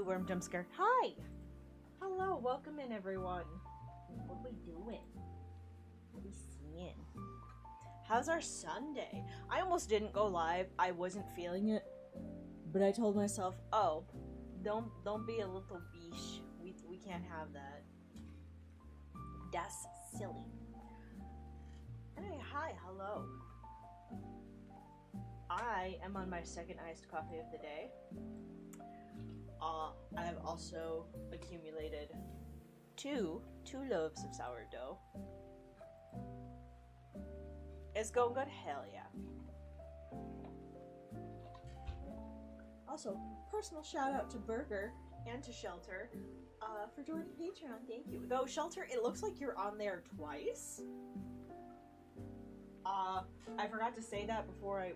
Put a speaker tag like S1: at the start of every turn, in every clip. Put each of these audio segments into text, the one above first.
S1: glue-worm jump scare. Hi! Hello, welcome in everyone. What we doing? What we seeing? How's our Sunday? I almost didn't go live. I wasn't feeling it. But I told myself, oh, don't be a little biche. We can't have that. That's silly. Hey, hi, hello. I am on my second iced coffee of the day. I have also accumulated two loaves of sourdough. It's going good, hell yeah. Also, personal shout out to Burger and to Shelter for joining Patreon. Thank you. Though Shelter, it looks like you're on there twice. I forgot to say that before I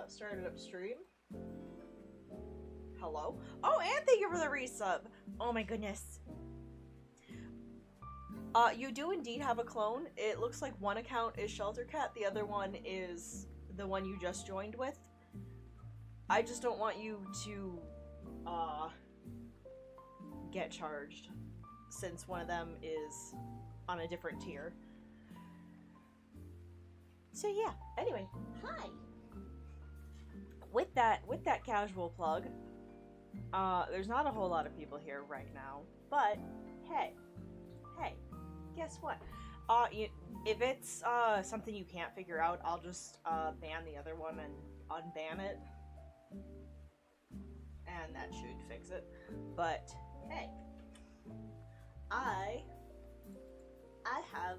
S1: started up stream. Hello? Oh, and thank you for the resub. Oh my goodness. You do indeed have a clone. It looks like one account is Shelter Cat, the other one is the one you just joined with. I just don't want you to get charged, since one of them is on a different tier. So yeah, anyway, hi! With that casual plug, there's not a whole lot of people here right now, but hey, guess what? If it's something you can't figure out, I'll just ban the other one and unban it, and that should fix it. But hey, I have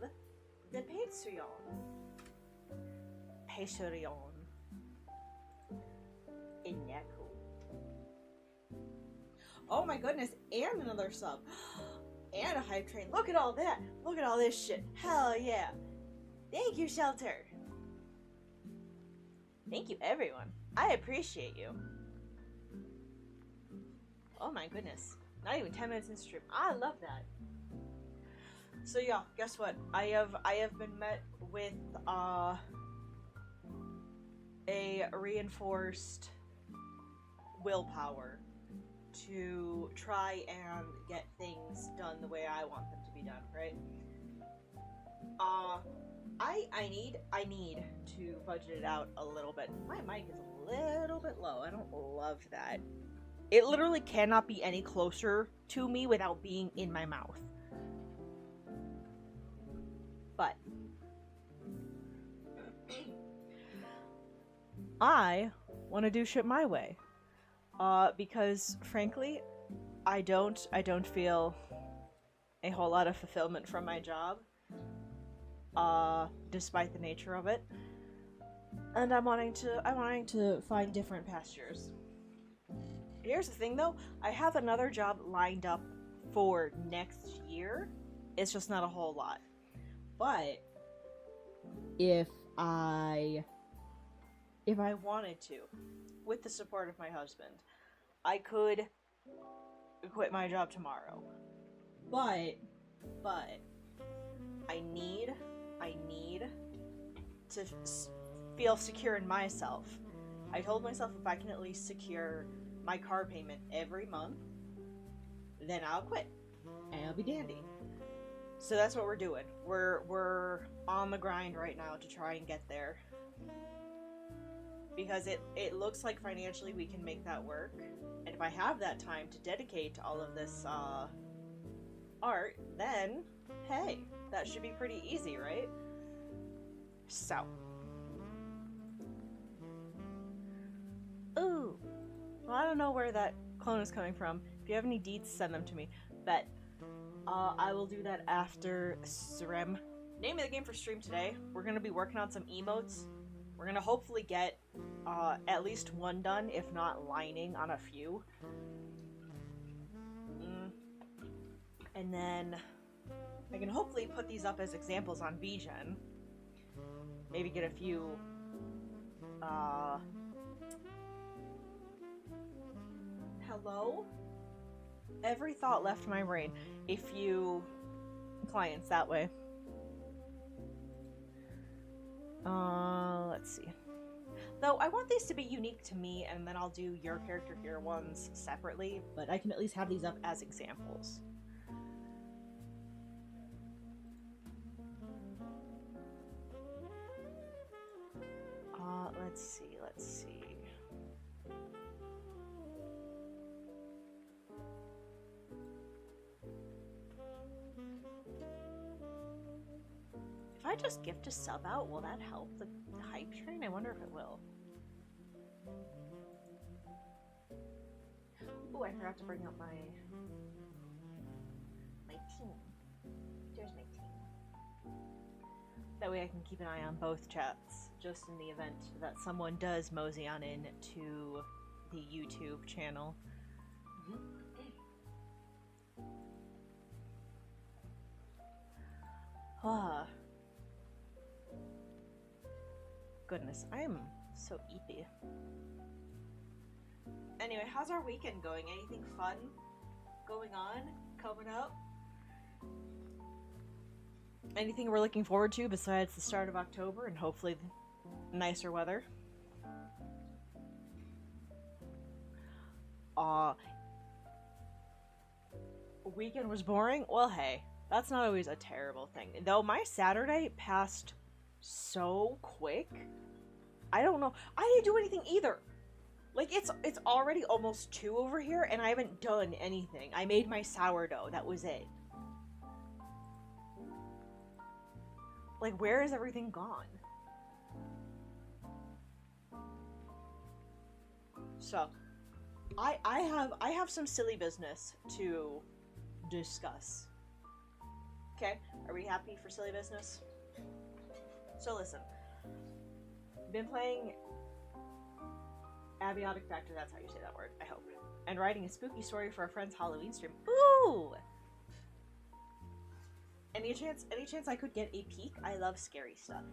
S1: the Patreon. Isn't that cool? Oh my goodness, and another sub. And a hype train. Look at all that. Look at all this shit. Hell yeah. Thank you, Shelter. Thank you, everyone. I appreciate you. Oh my goodness. Not even 10 minutes in stream. I love that. So yeah, guess what? I have been met with a reinforced willpower to try and get things done the way I want them to be done, right? I need to budget it out a little bit. My mic is a little bit low. I don't love that. It literally cannot be any closer to me without being in my mouth. But I want to do shit my way. Because frankly, I don't feel a whole lot of fulfillment from my job, despite the nature of it, and I'm wanting to find different pastures. Here's the thing, though, I have another job lined up for next year. It's just not a whole lot, but if I wanted to, with the support of my husband, I could quit my job tomorrow. But I need to feel secure in myself. I told myself if I can at least secure my car payment every month, then I'll quit and I'll be dandy. So that's what we're doing. We're on the grind right now to try and get there. Because it looks like financially we can make that work. And if I have that time to dedicate to all of this art, then, hey, that should be pretty easy, right? So. Ooh. Well, I don't know where that clone is coming from. If you have any deets, send them to me. But I will do that after stream. Name of the game for stream today. We're going to be working on some emotes. We're gonna hopefully get at least one done, if not lining on a few. And then I can hopefully put these up as examples on VGen. Maybe get a few hello? Every thought left my brain. A few clients that way. Let's see. Though I want these to be unique to me, and then I'll do your character here ones separately, but I can at least have these up as examples. Let's see. If I just gift a sub out, will that help the hype train? I wonder if it will. Oh, I forgot to bring up my team. There's my team. That way I can keep an eye on both chats, just in the event that someone does mosey on in to the YouTube channel. Ah. Goodness, I am so eepy. Anyway, how's our weekend going? Anything fun going on? Coming up? Anything we're looking forward to besides the start of October and hopefully nicer weather? Weekend was boring? Well, hey, that's not always a terrible thing. Though my Saturday passed so quick. I don't know. I didn't do anything either. Like, it's already almost 2 over here, and I haven't done anything. I made my sourdough. That was it. Like, where is everything gone? So, I have some silly business to discuss. Okay, are we happy for silly business? So listen, been playing Abiotic Factor, that's how you say that word, I hope, and writing a spooky story for a friend's Halloween stream. Ooh! Any chance I could get a peek? I love scary stuff.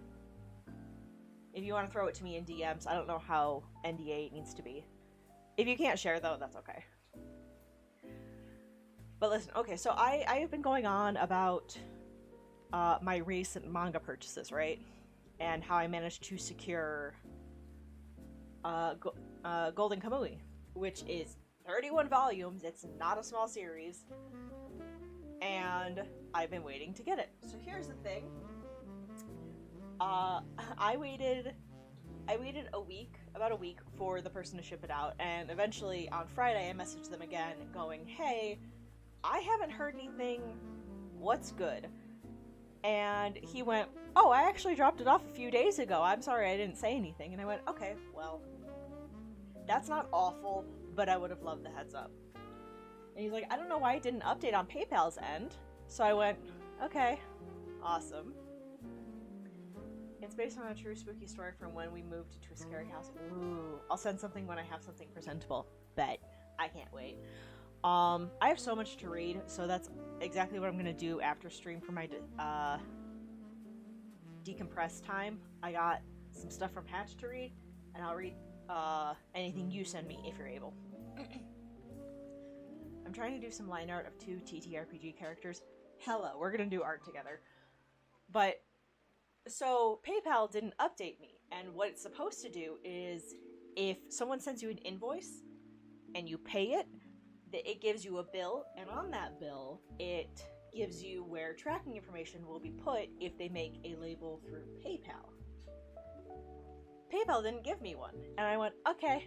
S1: If you want to throw it to me in DMs, I don't know how NDA it needs to be. If you can't share though, that's okay. But listen, okay, so I have been going on about my recent manga purchases, right? And how I managed to secure Golden Kamui, which is 31 volumes. It's not a small series. And I've been waiting to get it. So here's the thing. I waited about a week for the person to ship it out, and eventually on Friday I messaged them again going, hey, I haven't heard anything, what's good? And he went, oh, I actually dropped it off a few days ago, I'm sorry I didn't say anything. And I went, okay, well, that's not awful, but I would have loved the heads up. And he's like, I don't know why it didn't update on PayPal's end. So I went, okay, awesome. It's based on a true spooky story from when we moved to a scary house. Ooh, I'll send something when I have something presentable. Bet. I can't wait. I have so much to read, so that's exactly what I'm gonna do after stream for my decompress time. I got some stuff from Hatch to read, and I'll read anything you send me if you're able. I'm trying to do some line art of 2 TTRPG characters. Hella, we're gonna do art together. But, so PayPal didn't update me, and what it's supposed to do is, if someone sends you an invoice, and you pay it, it gives you a bill, and on that bill, it gives you where tracking information will be put if they make a label through PayPal. PayPal didn't give me one, and I went, okay,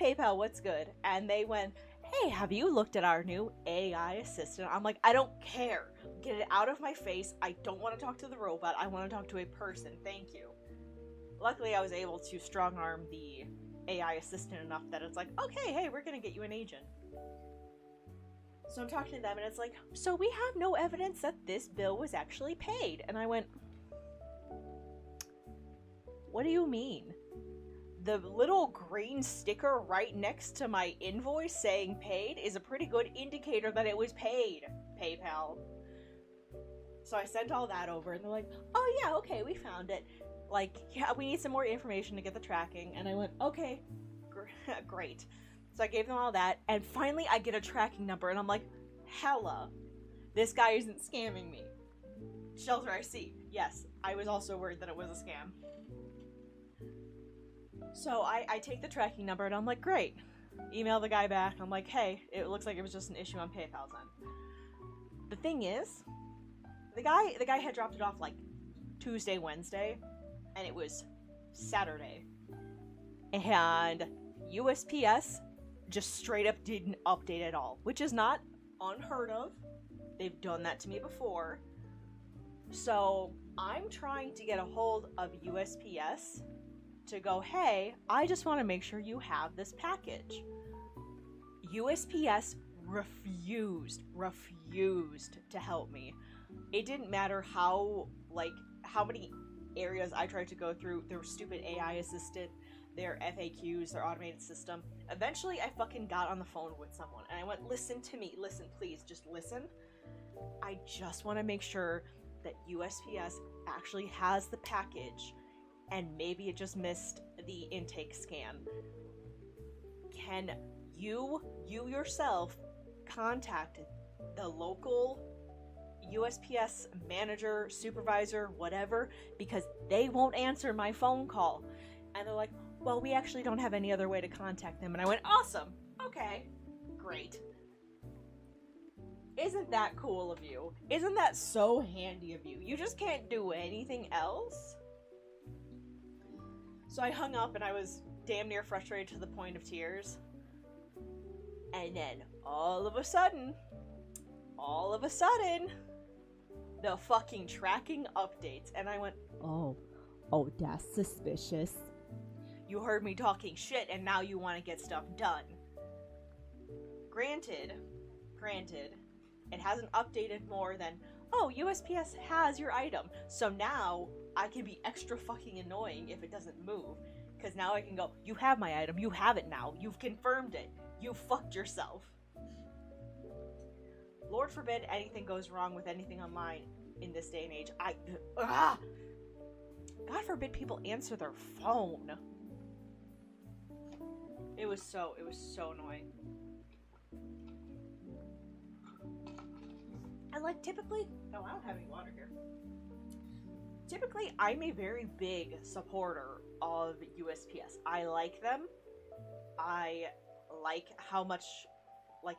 S1: PayPal, what's good? And they went, hey, have you looked at our new AI assistant? I'm like, I don't care. Get it out of my face. I don't want to talk to the robot. I want to talk to a person. Thank you. Luckily, I was able to strong-arm the AI assistant enough that it's like, okay, hey, we're gonna get you an agent. So I'm talking to them, and it's like, so we have no evidence that this bill was actually paid. And I went, what do you mean? The little green sticker right next to my invoice saying paid is a pretty good indicator that it was paid, PayPal. So I sent all that over, and they're like, oh yeah, okay, we found it. Like, yeah, we need some more information to get the tracking. And I went, okay, great. So I gave them all that, and finally I get a tracking number, and I'm like, hella, this guy isn't scamming me. Shelter I see. Yes, I was also worried that it was a scam. So I take the tracking number and I'm like, great. Email the guy back. I'm like, hey, it looks like it was just an issue on PayPal's end. The thing is, the guy had dropped it off like Tuesday, Wednesday, and it was Saturday. And USPS just straight up didn't update at all, which is not unheard of. They've done that to me before. So I'm trying to get a hold of USPS to go, hey, I just want to make sure you have this package. USPS refused to help me. It didn't matter how many areas I tried to go through, their stupid AI assistant, their FAQs, their automated system. Eventually, I fucking got on the phone with someone, and I went, listen to me, listen, please, just listen. I just want to make sure that USPS actually has the package, and maybe it just missed the intake scan. Can you yourself contact the local USPS manager, supervisor, whatever, because they won't answer my phone call? And they're like, well, we actually don't have any other way to contact them. And I went, awesome, okay, great. Isn't that cool of you? Isn't that so handy of you? You just can't do anything else? So I hung up and I was damn near frustrated to the point of tears. And then all of a sudden, the fucking tracking updates. And I went, oh, that's suspicious. You heard me talking shit and now you want to get stuff done. Granted, it hasn't updated more than, oh, USPS has your item. So now I can be extra fucking annoying if it doesn't move. Because now I can go, you have my item, you have it now, you've confirmed it, you fucked yourself. Lord forbid anything goes wrong with anything online in this day and age. God forbid people answer their phone. It was so annoying. And like typically, I don't have any water here. Typically, I'm a very big supporter of USPS. I like them. I like how much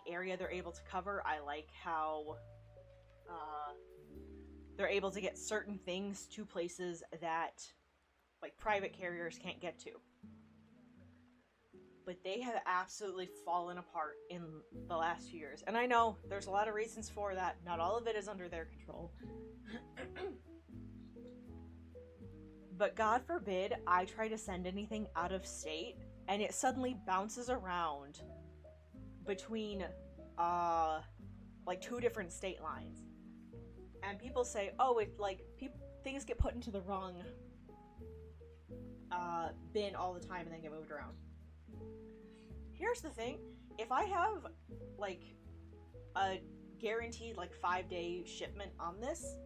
S1: area they're able to cover. I like how they're able to get certain things to places that private carriers can't get to. But they have absolutely fallen apart in the last few years. And I know there's a lot of reasons for that. Not all of it is under their control. But God forbid I try to send anything out of state and it suddenly bounces around between two different state lines. And people say, oh, things get put into the wrong bin all the time and then get moved around. Here's the thing, if I have a guaranteed 5-day shipment on this,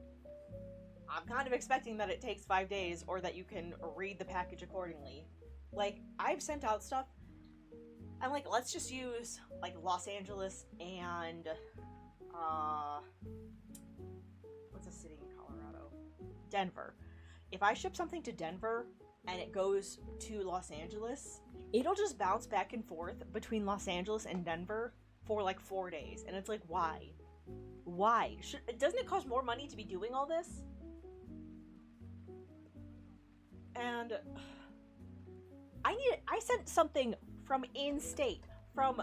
S1: I'm kind of expecting that it takes 5 days or that you can read the package accordingly. I've sent out stuff and let's just use Los Angeles and what's a city in Colorado? Denver. If I ship something to Denver and it goes to Los Angeles, it'll just bounce back and forth between Los Angeles and Denver for 4 days. And it's why? Why? Doesn't it cost more money to be doing all this? And I sent something from in-state, from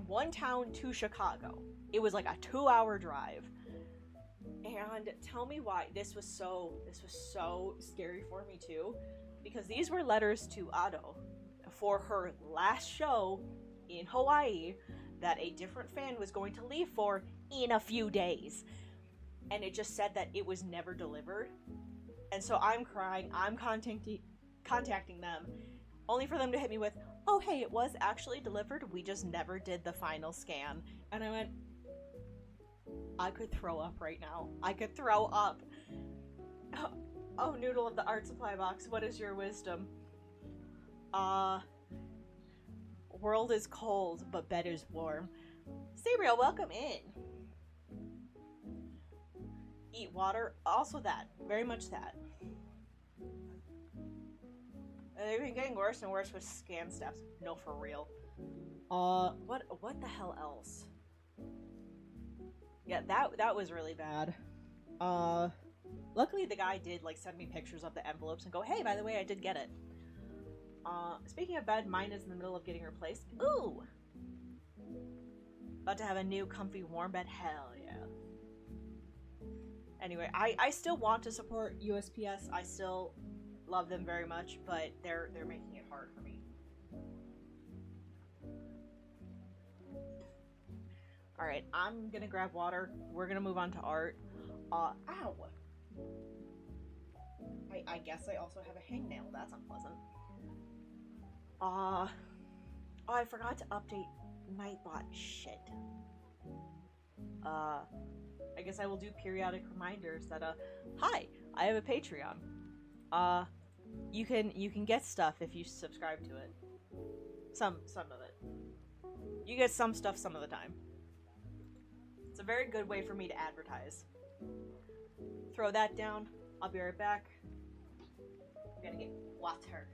S1: one town to Chicago. It was a 2-hour drive. And tell me why this was so scary for me too, because these were letters to Ado for her last show in Hawaii that a different fan was going to leave for in a few days. And it just said that it was never delivered. And so I'm crying, I'm contacting them, only for them to hit me with, oh hey, it was actually delivered, we just never did the final scan. And I went, I could throw up right now. I could throw up. Oh, Noodle of the Art Supply Box, what is your wisdom? World is cold, but bed is warm. Sabriel, welcome in. Eat water, also that. Very much that. They've been getting worse and worse with scan steps. No, for real. What the hell else? Yeah, that was really bad. Luckily the guy did like send me pictures of the envelopes and go, hey, by the way, I did get it. Speaking of bed, mine is in the middle of getting replaced. Ooh! About to have a new comfy warm bed. Hell yeah. Anyway, I still want to support USPS. I still love them very much, but they're making it hard for me. Alright, I'm gonna grab water. We're gonna move on to art. Ow! I guess I also have a hangnail. That's unpleasant. Oh, I forgot to update Nightbot. Shit. I guess I will do periodic reminders that, hi, I have a Patreon. You can get stuff if you subscribe to it. Some of it. You get some stuff some of the time. It's a very good way for me to advertise. Throw that down. I'll be right back. I'm gonna get water.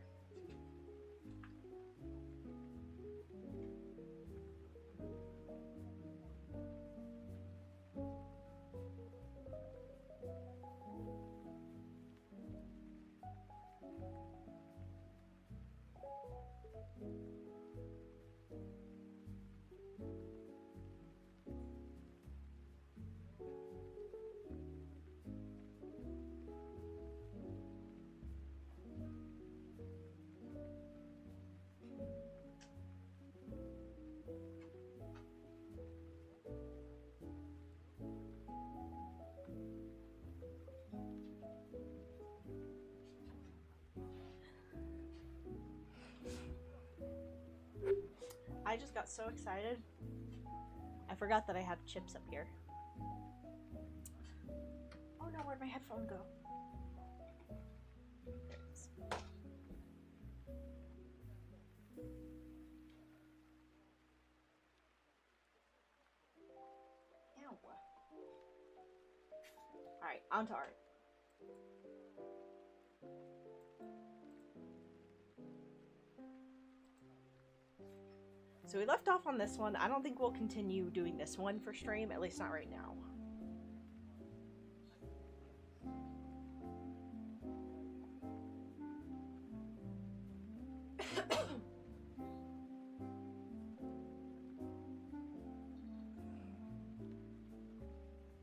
S1: I just got so excited. I forgot that I have chips up here. Oh no, where'd my headphone go? There it is. Ow. Alright, on to art. So we left off on this one. I don't think we'll continue doing this one for stream, at least not right now. I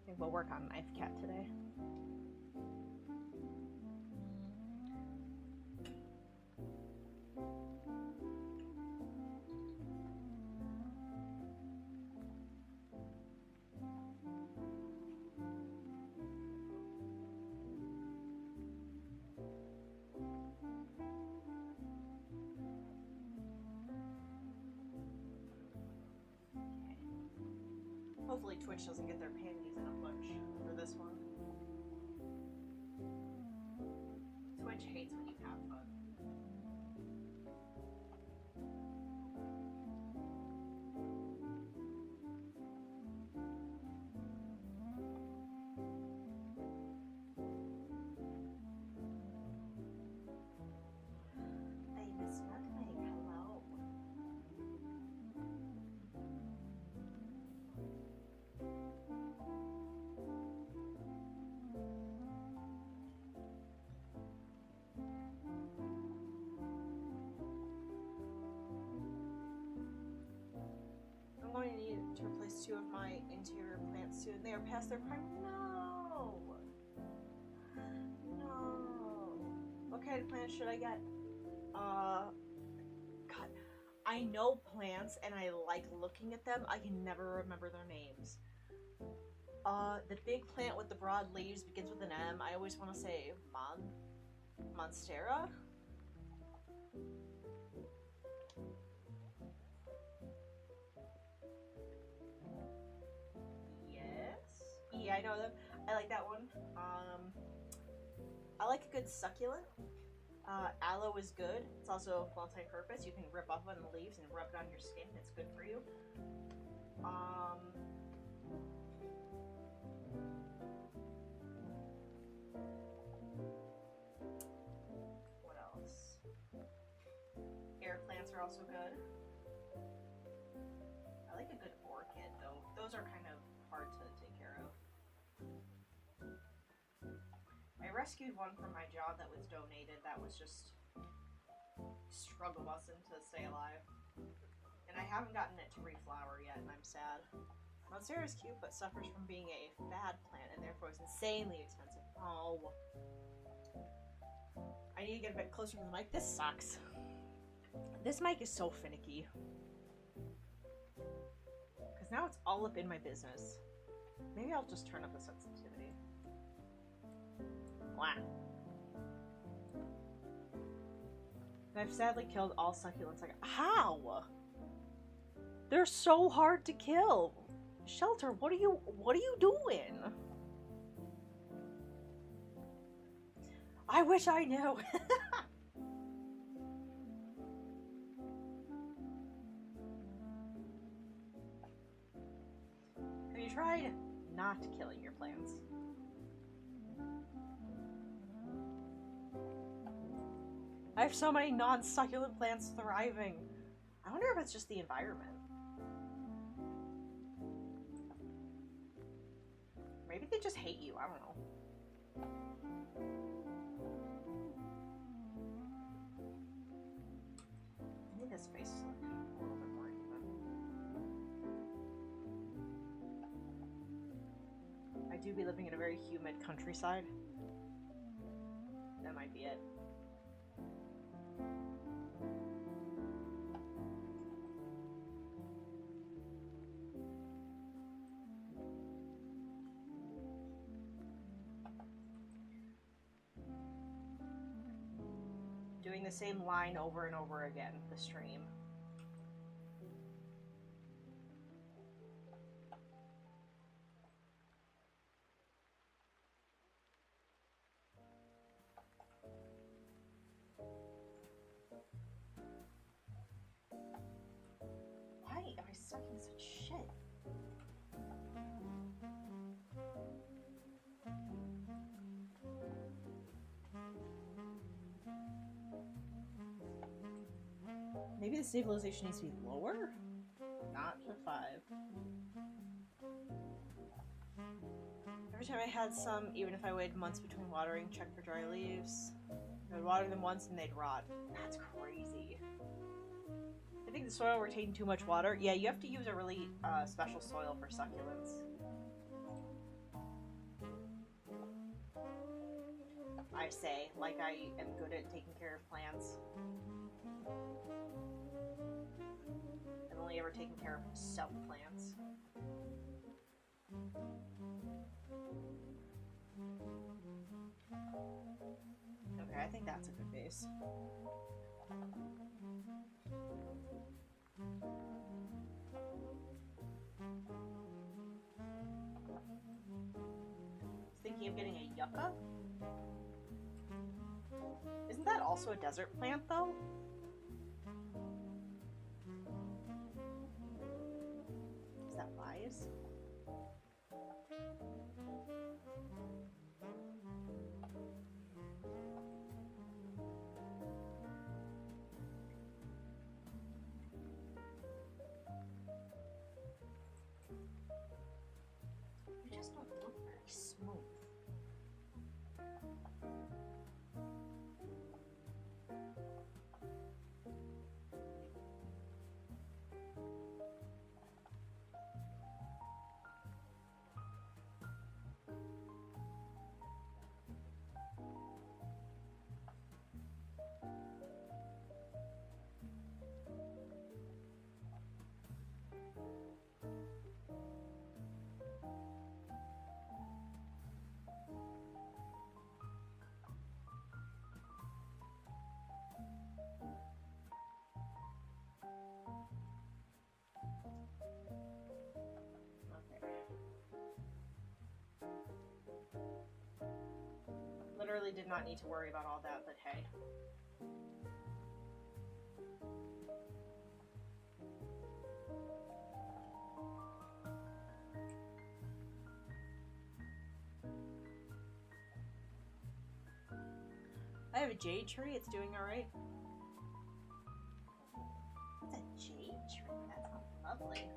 S1: think we'll work on Knife Cat today. Hopefully Twitch doesn't get their panties in a bunch for this one. Twitch hates when you have fun. I miss nothing. Hello. I'm going to need to replace 2 of my interior plants soon. They are past their prime. No! No. What kind of plants should I get? God. I know plants and I like looking at them. I can never remember their names. The big plant with the broad leaves begins with an M. I always want to say Monstera? Yes? Yeah, I know them. I like that one. I like a good succulent. Aloe is good. It's also multi-purpose. You can rip off one of the leaves and rub it on your skin. It's good for you. What else? those are kind of hard to take care of. I rescued one from my job that was donated that was just struggle busing to stay alive. And I haven't gotten it to reflower yet, and I'm sad. Monstera is cute, but suffers from being a fad plant, and therefore is insanely expensive. Oh. I need to get a bit closer to the mic. This sucks. This mic is so finicky. Because now it's all up in my business. Maybe I'll just turn up the sensitivity. Wow. And I've sadly killed all succulents. How? They're so hard to kill. Shelter, what are you doing? I wish I knew. Have you tried not killing your plants? I have so many non-succulent plants thriving. I wonder if it's just the environment. Maybe they just hate you. I don't know. I think this space is like a little bit more even. I do be living in a very humid countryside. That might be it. Doing the same line over and over again, the stream. Why am I sucking such shit? Maybe the stabilization needs to be lower? Not to 5. Every time I had some, even if I waited months between watering, check for dry leaves. I would water them once and they'd rot. That's crazy. I think the soil retained too much water. Yeah, you have to use a really special soil for succulents. I say, like I am good at taking care of plants. I've only ever taken care of some plants. Okay, I think that's a good base. Thinking of getting a yucca? Isn't that also a desert plant, though? Is that wise? You just don't look very smooth. Literally did not need to worry about all that, but hey. I have a jade tree, it's doing alright. What's a jade tree? That sounds lovely.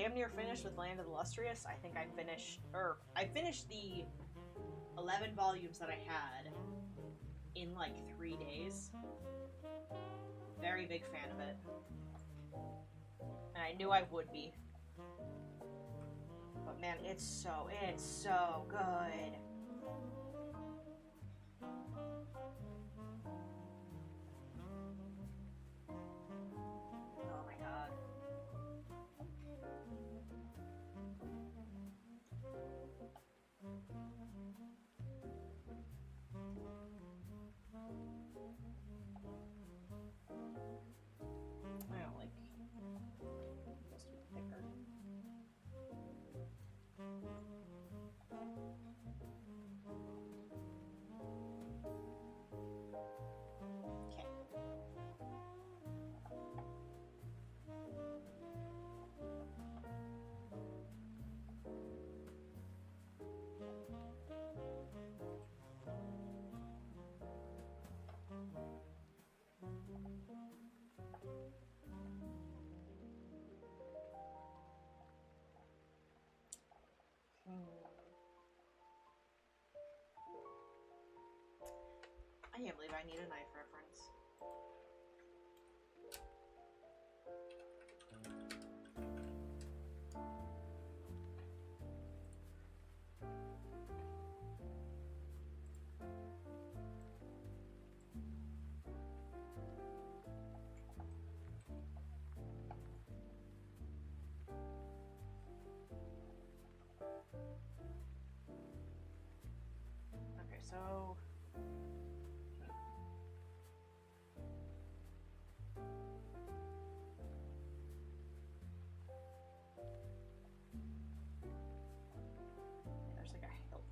S1: damn near finished with Land of the Illustrious. I think I finished the 11 volumes that I had in like 3 days. Very big fan of it. And I knew I would be. But man, it's so good. Oh my god. I don't like supposed to be thicker. Okay. I can't believe I need a knife reference. Okay, so there's like a hilt.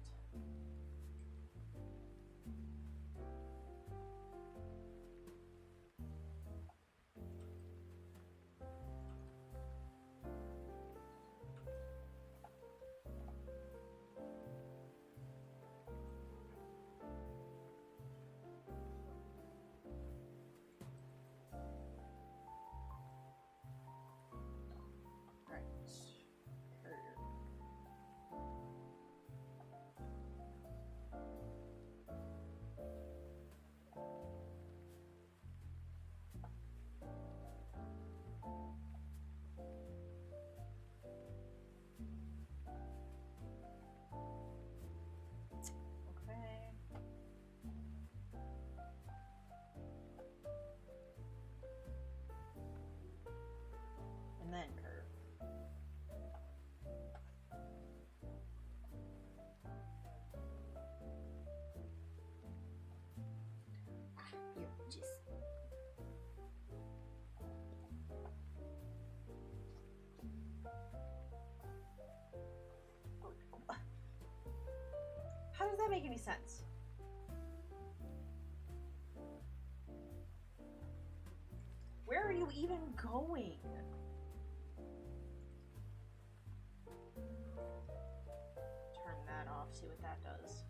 S1: Right. Okay. And then curve. You just... How does that make any sense? Where are you even going? Turn that off, see what that does.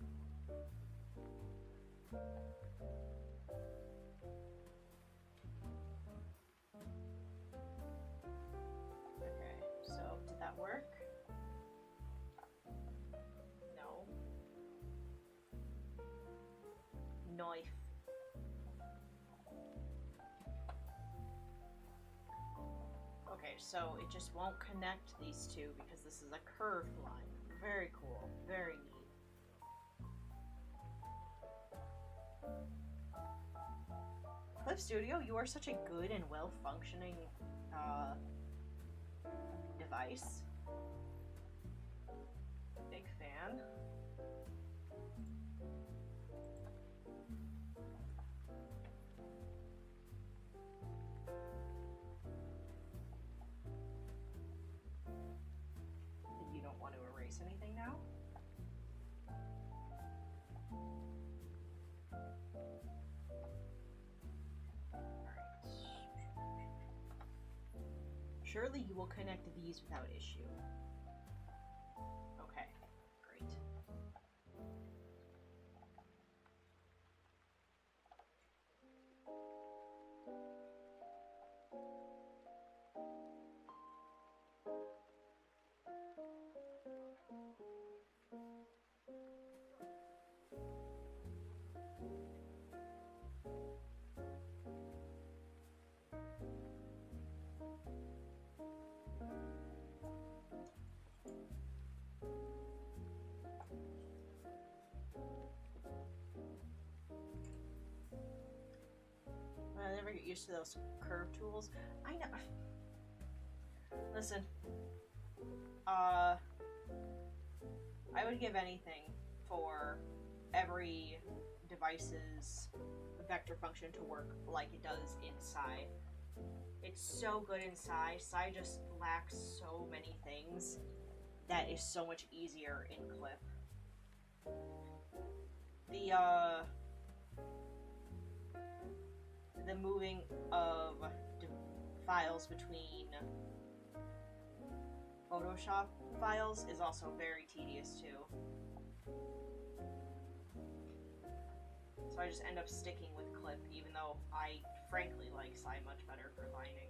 S1: Okay, so did that work? No. Knife. Okay, so it just won't connect these two because this is a curved line. Very cool. Very neat. Clip Studio, you are such a good and well-functioning device. Big fan. You don't want to erase anything now? Surely you will connect these without issue. Okay, great. used to those curve tools. I know. Listen, I would give anything for every device's vector function to work like it does in Psy. It's so good in Psy. Psy just lacks so many things that is so much easier in Clip. The moving of files between Photoshop files is also very tedious too. So I just end up sticking with Clip, even though I frankly like Psy much better for lining.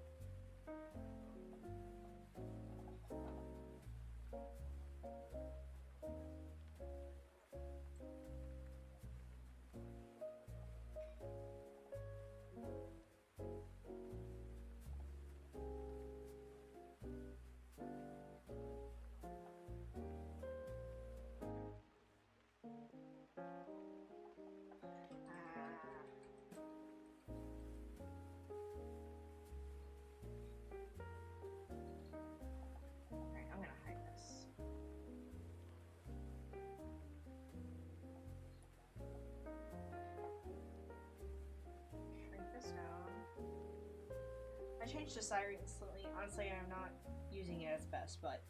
S1: I changed to Psy recently. Honestly, I'm not using it as best, but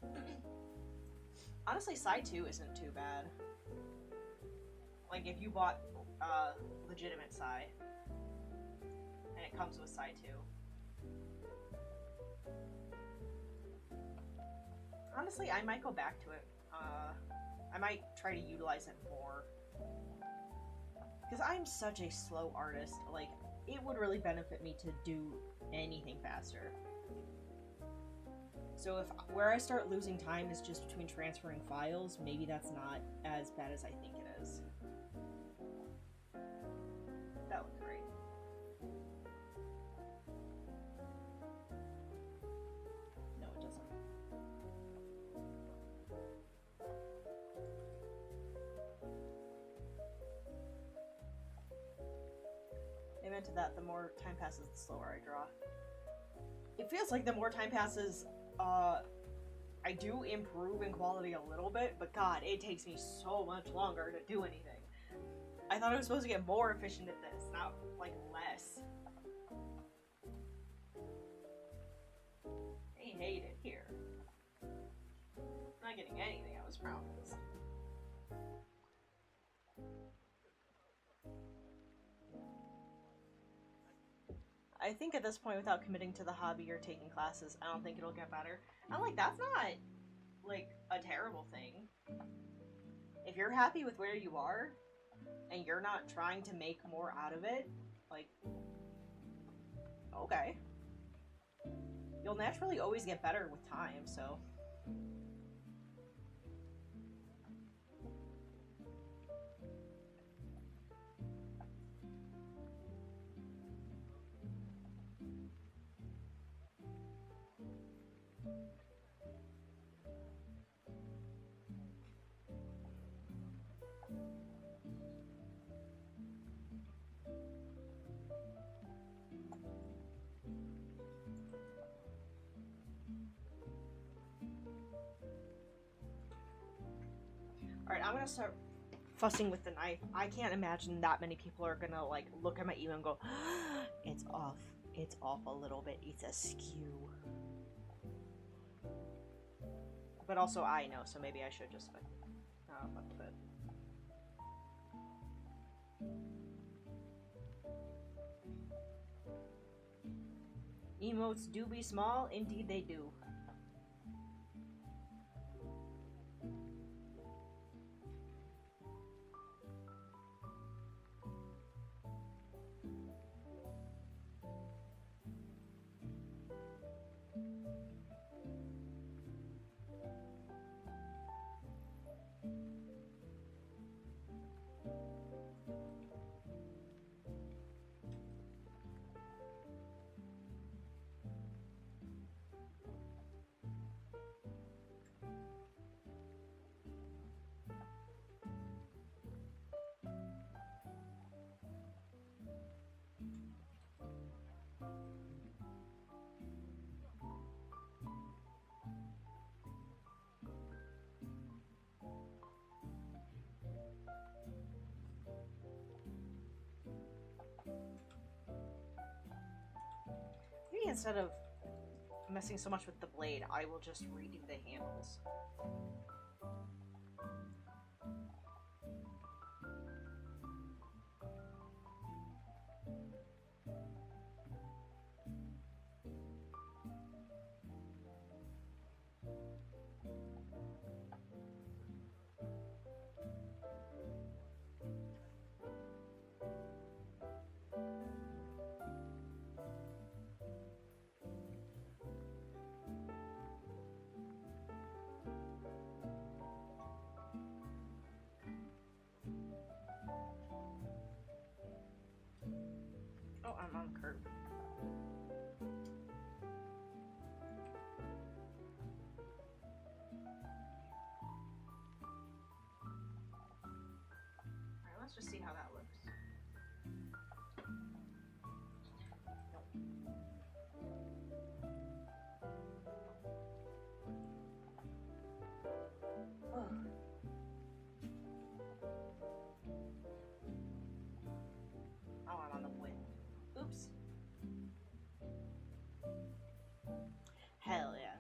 S1: honestly, Psy 2 isn't too bad. Like, if you bought legitimate Psy, and it comes with Psy 2. Honestly, I might go back to it. I might try to utilize it more. Because I'm such a slow artist, like, it would really benefit me to do anything faster. So if where I start losing time is just between transferring files, maybe that's not as bad as I think it is. That looked great. No, it doesn't. Amen to that, the more time passes, the slower I draw. It feels like the more time passes, I do improve in quality a little bit, but god, it takes me so much longer to do anything. I thought I was supposed to get more efficient at this, not, like, less. I hate it here. Not getting anything I was promised. I think at this point, without committing to the hobby or taking classes, I don't think it'll get better. I'm like, that's not, like, a terrible thing. If you're happy with where you are, and you're not trying to make more out of it, like, okay. You'll naturally always get better with time, so... Alright, I'm gonna start fussing with the knife. I can't imagine that many people are gonna, like, look at my email and go, it's off. It's off a little bit. It's askew. But also I know, so maybe I should just fuck with it. Emotes do be small, indeed they do. instead of messing so much with the blade, I will just redo the handles. Oh, I'm on the curb. Alright, let's just see how that looks. Oh, I'm on the wind. Oops. Hell yeah.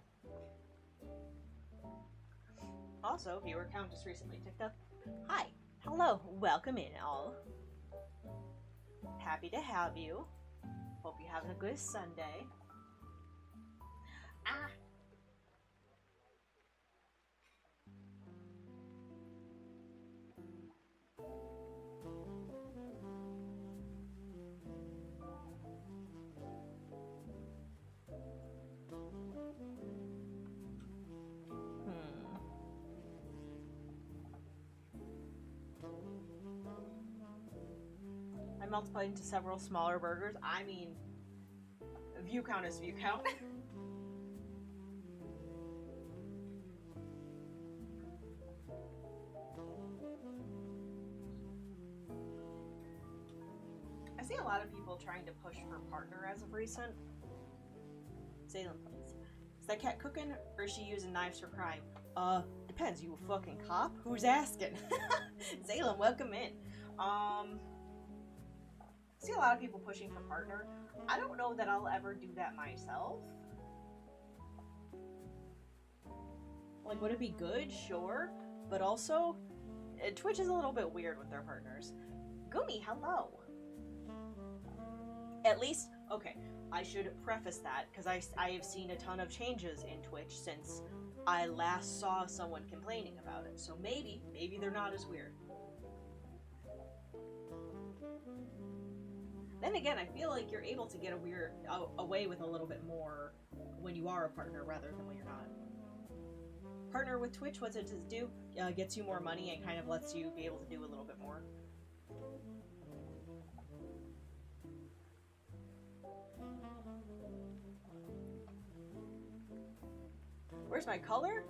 S1: Also, viewer count just recently ticked up. Hi. Hello. Welcome in, all. Happy to have you. Hope you're having a good Sunday. Ah. I multiplied into several smaller burgers. I mean, view count is view count. I see a lot of people trying to push for partner as of recent. Salem, please. Is that cat cooking or is she using knives for crime? Depends. You a fucking cop? Who's asking? Salem, welcome in. I see a lot of people pushing for partner. I don't know that I'll ever do that myself. Like, would it be good? Sure. But also, Twitch is a little bit weird with their partners. Gumi, hello. At least, okay, I should preface that, because I have seen a ton of changes in Twitch since I last saw someone complaining about it. So maybe they're not as weird. Then again, I feel like you're able to get away with a little bit more when you are a partner rather than when you're not. Partner with Twitch, what's it to do? Gets you more money and kind of lets you be able to do a little bit more. Where's my color?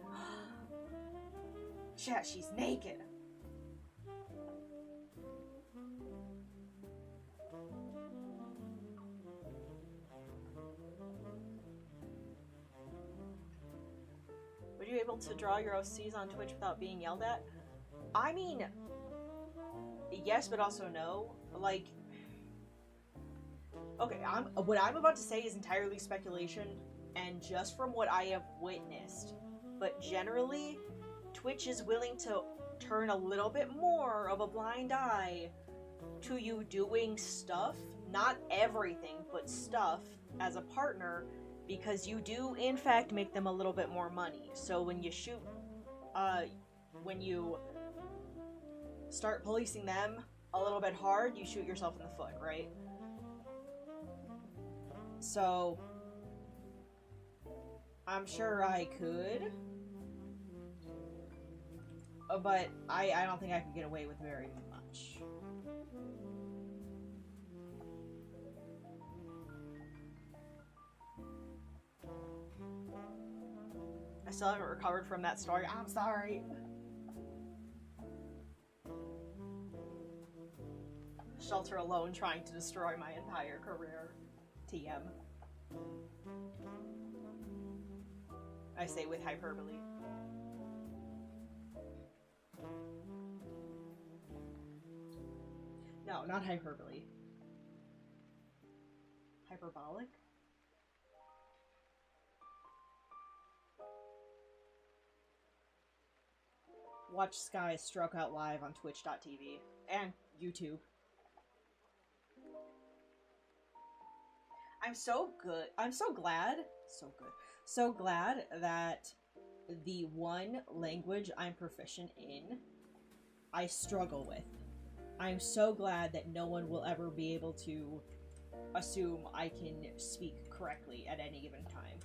S1: Chat, she's naked. Were you able to draw your OCs on Twitch without being yelled at? I mean, yes, but also no. Like, okay, what I'm about to say is entirely speculation and just from what I have witnessed. But generally, Twitch is willing to turn a little bit more of a blind eye to you doing stuff, not everything, but stuff, as a partner, because you do, in fact, make them a little bit more money. So when you shoot, when you start policing them a little bit hard, you shoot yourself in the foot, right? So I'm sure I could, but I don't think I could get away with very much. I still haven't recovered from that story. I'm sorry. Shelter alone trying to destroy my entire career. TM. I say with hyperbole. No, not hyperbole. Hyperbolic? watch Sky stroke out live on Twitch.tv and YouTube. I'm so glad that the one language I'm proficient in, I struggle with. I'm so glad that no one will ever be able to assume I can speak correctly at any given time.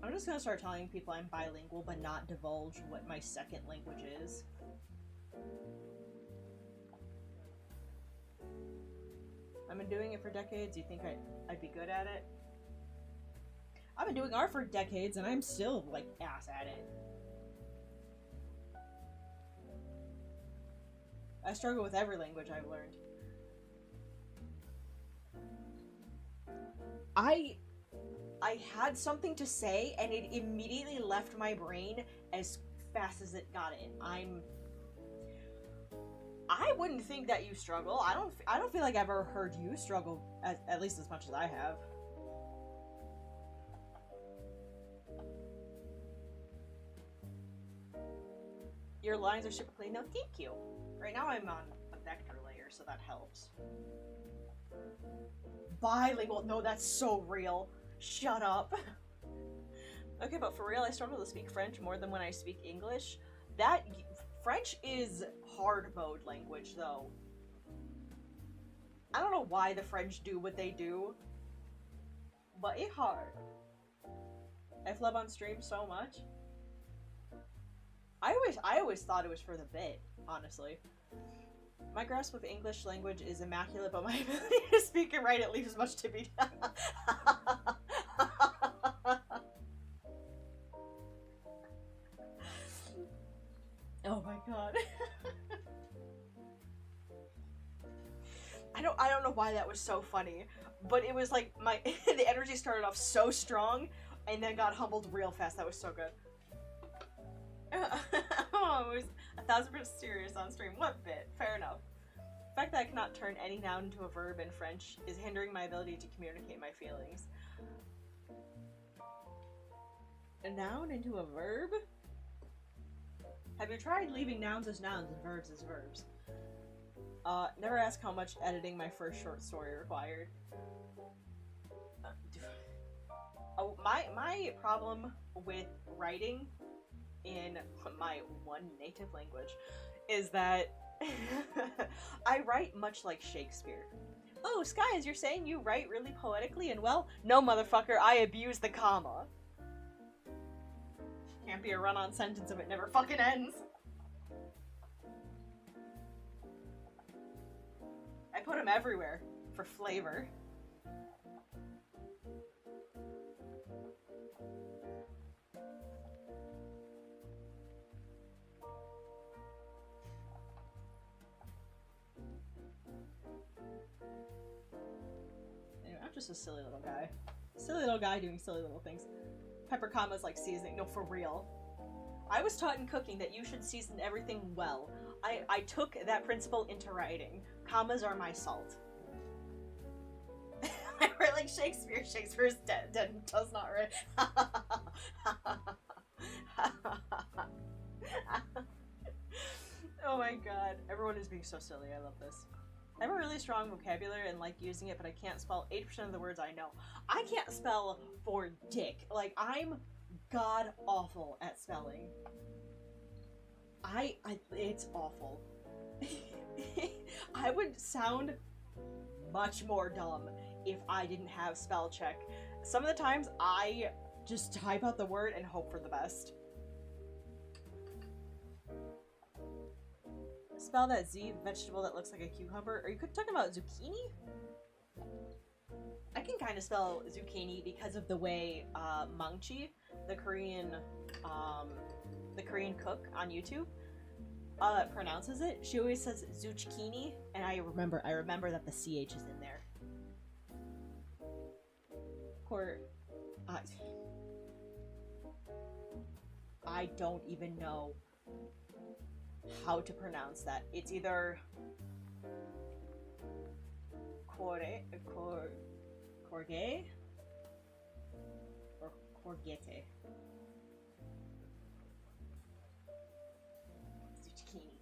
S1: I'm just gonna start telling people I'm bilingual, but not divulge what my second language is. I've been doing it for decades. You think I'd be good at it? I've been doing art for decades, and I'm still, like, ass at it. I struggle with every language I've learned. I had something to say, and it immediately left my brain as fast as it got in. I wouldn't think that you struggle. I don't feel like I've ever heard you struggle at least as much as I have. Your lines are super clean. No, thank you. Right now I'm on a vector layer, so that helps. Bilingual. No, that's so real. Shut up. Okay, but for real, I struggle to speak French more than when I speak English. French is hard mode language, though. I don't know why the French do what they do, but it's hard. I flub on stream so much. I always thought it was for the bit, honestly. My grasp of English language is immaculate, but my ability to speak and write it leaves much to be done. Oh my god. I don't know why that was so funny, but it was like the energy started off so strong and then got humbled real fast. That was so good. Oh, it was 1000% serious on stream. What bit? Fair enough. The fact that I cannot turn any noun into a verb in French is hindering my ability to communicate my feelings. A noun into a verb? Have you tried leaving nouns as nouns and verbs as verbs? Never ask how much editing my first short story required. Oh, my problem with writing in my one native language is that I write much like Shakespeare. Oh, Skies, you're saying you write really poetically and well? No, motherfucker, I abuse the comma. Can't be a run-on sentence if it never fucking ends. I put them everywhere for flavor. Anyway, I'm just a silly little guy. Silly little guy doing silly little things. Pepper commas like seasoning. No, for real. I was taught in cooking that you should season everything well. I took that principle into writing. Commas are my salt. I write like Shakespeare. Shakespeare's dead does not write. Oh my god. Everyone is being so silly. I love this. I have a really strong vocabulary and like using it, but I can't spell 80% of the words I know. I can't spell for dick. Like, I'm god awful at spelling. It's awful. I would sound much more dumb if I didn't have spell check. Some of the times I just type out the word and hope for the best. Spell that Z, vegetable that looks like a cucumber. Are you talking about zucchini? I can kind of spell zucchini because of the way Mangchi, the Korean cook on YouTube, pronounces it. She always says zucchini, and I remember that the CH is in there. I don't even know how to pronounce that. It's either Corgay? Or Corgete? Zucchini.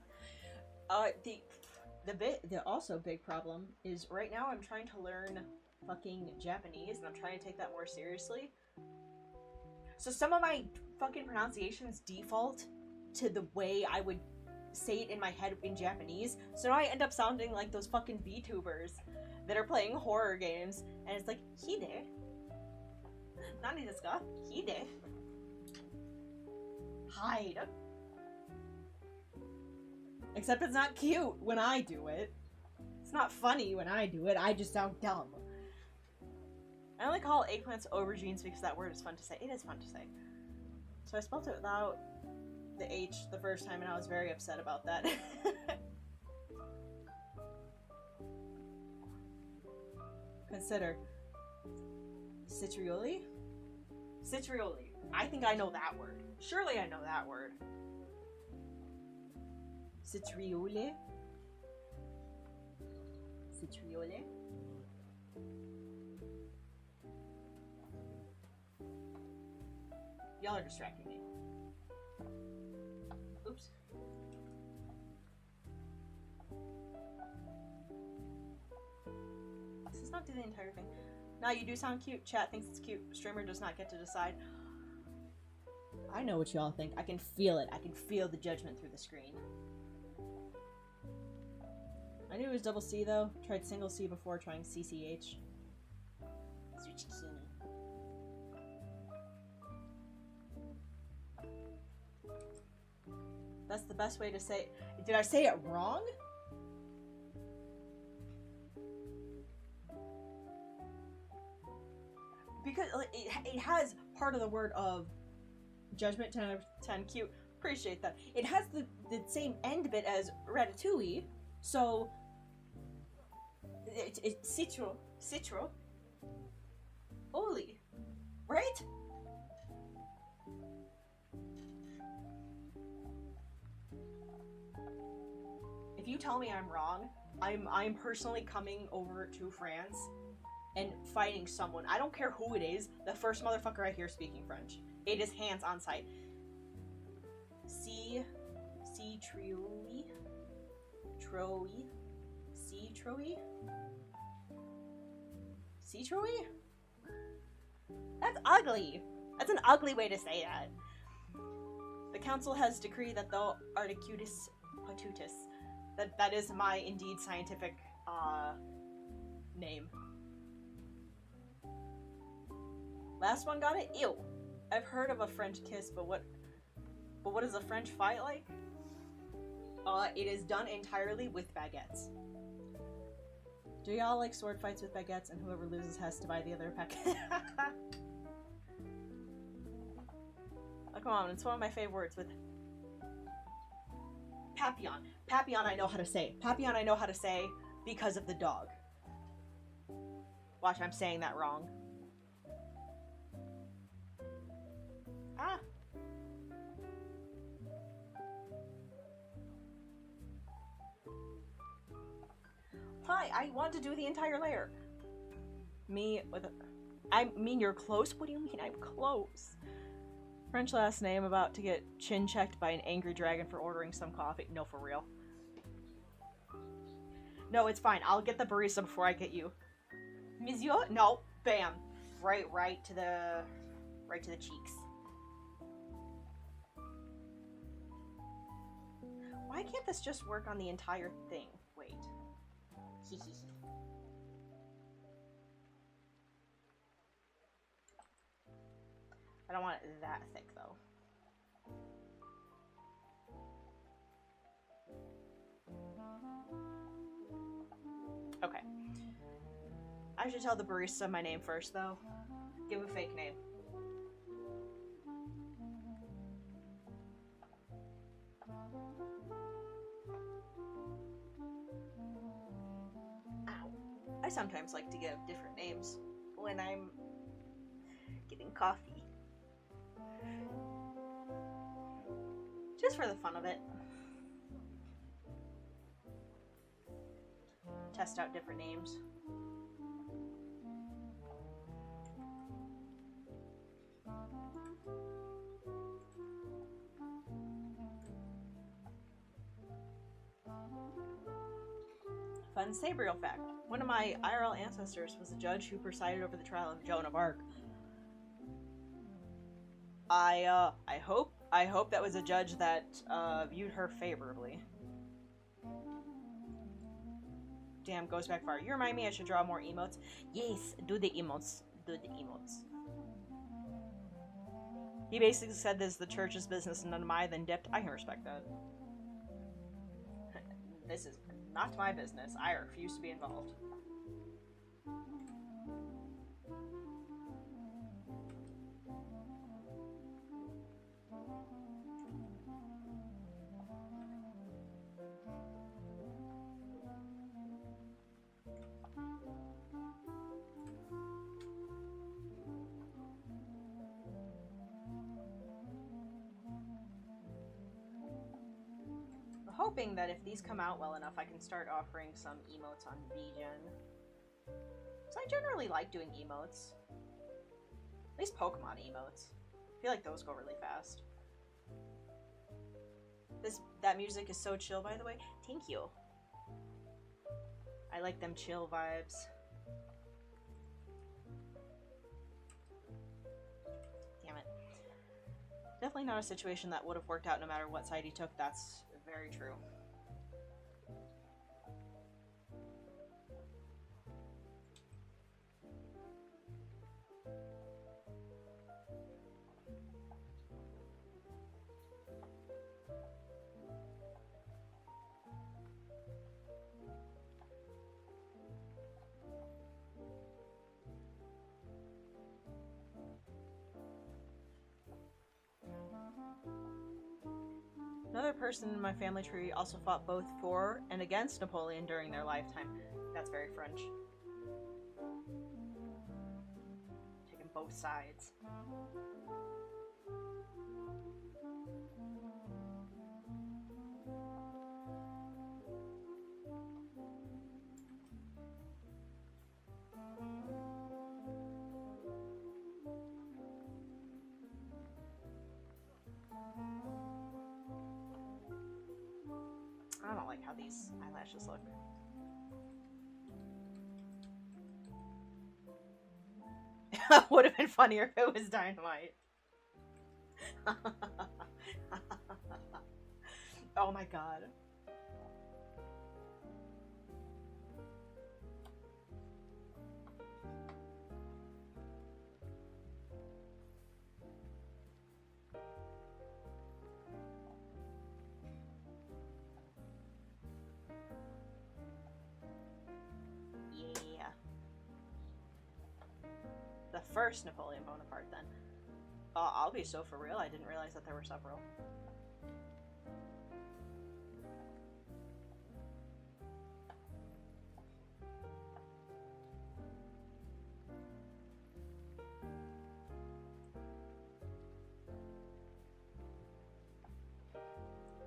S1: The also big problem is right now I'm trying to learn fucking Japanese and I'm trying to take that more seriously. So some of my fucking pronunciations default to the way I would say it in my head in Japanese. So now I end up sounding like those fucking VTubers that are playing horror games and it's like, Hide? Nani desu ka? Hide? Hide? Except it's not cute when I do it. It's not funny when I do it. I just sound dumb. I only call eggplants aubergines because that word is fun to say. It is fun to say. So I spelled it without the H the first time and I was very upset about that. Consider. Citrioli? Citrioli. I think I know that word. Surely I know that word. Citriole. Citriole. Y'all are distracting me. Oops. This does not do the entire thing. Now you do sound cute. Chat thinks it's cute. Streamer does not get to decide. I know what y'all think. I can feel it. I can feel the judgment through the screen. I knew it was double C though. Tried single C before trying CCH. Zucchini. That's the best way to say it. Did I say it wrong? Because it has part of the word of judgment 10 out of 10 cute. Appreciate that. It has the same end bit as ratatouille. So it's citro, oli, right? If you tell me I'm wrong, I'm personally coming over to France and fighting someone. I don't care who it is. The first motherfucker I hear speaking French. It is hands on sight. Citrioli. Citroe? That's ugly. That's an ugly way to say that. The council has decreed that the Articutus patutus, that is my indeed scientific name. Last one got it? Ew. I've heard of a French kiss, but what is a French fight like? It is done entirely with baguettes. Do y'all like sword fights with baguettes and whoever loses has to buy the other packet? Oh, come on, it's one of my favorite words with Papillon. Papillon I know how to say. Papillon I know how to say because of the dog. Watch, I'm saying that wrong. Ah. Hi, I want to do the entire layer. Me with a... I mean you're close? What do you mean I'm close? French last name, about to get chin checked by an angry dragon for ordering some coffee. No, for real. No, it's fine. I'll get the barista before I get you. Monsieur? No. Bam. Right to the cheeks. Why can't this just work on the entire thing? Wait. I don't want it that thick though. Okay. I should tell the barista my name first though. Give a fake name. I sometimes like to give different names when I'm getting coffee. Just for the fun of it. Test out different names. Fun Sabriel fact. One of my IRL ancestors was a judge who presided over the trial of Joan of Arc. I hope that was a judge that viewed her favorably. Damn, goes back far. You remind me I should draw more emotes. Yes, do the emotes. Do the emotes. He basically said this is the church's business and none of mine, then dipped. I can respect that. This is not my business. I refuse to be involved. Hoping that if these come out well enough, I can start offering some emotes on VGen. Because I generally like doing emotes. At least Pokemon emotes. I feel like those go really fast. That music is so chill, by the way. Thank you. I like them chill vibes. Damn it. Definitely not a situation that would have worked out no matter what side he took. That's very true. Another person in my family tree also fought both for and against Napoleon during their lifetime. That's very French. Taking both sides. I don't like how these eyelashes look. Would have been funnier if it was Dynamite. Oh my god. The first Napoleon Bonaparte, then. I'll be so for real, I didn't realize that there were several.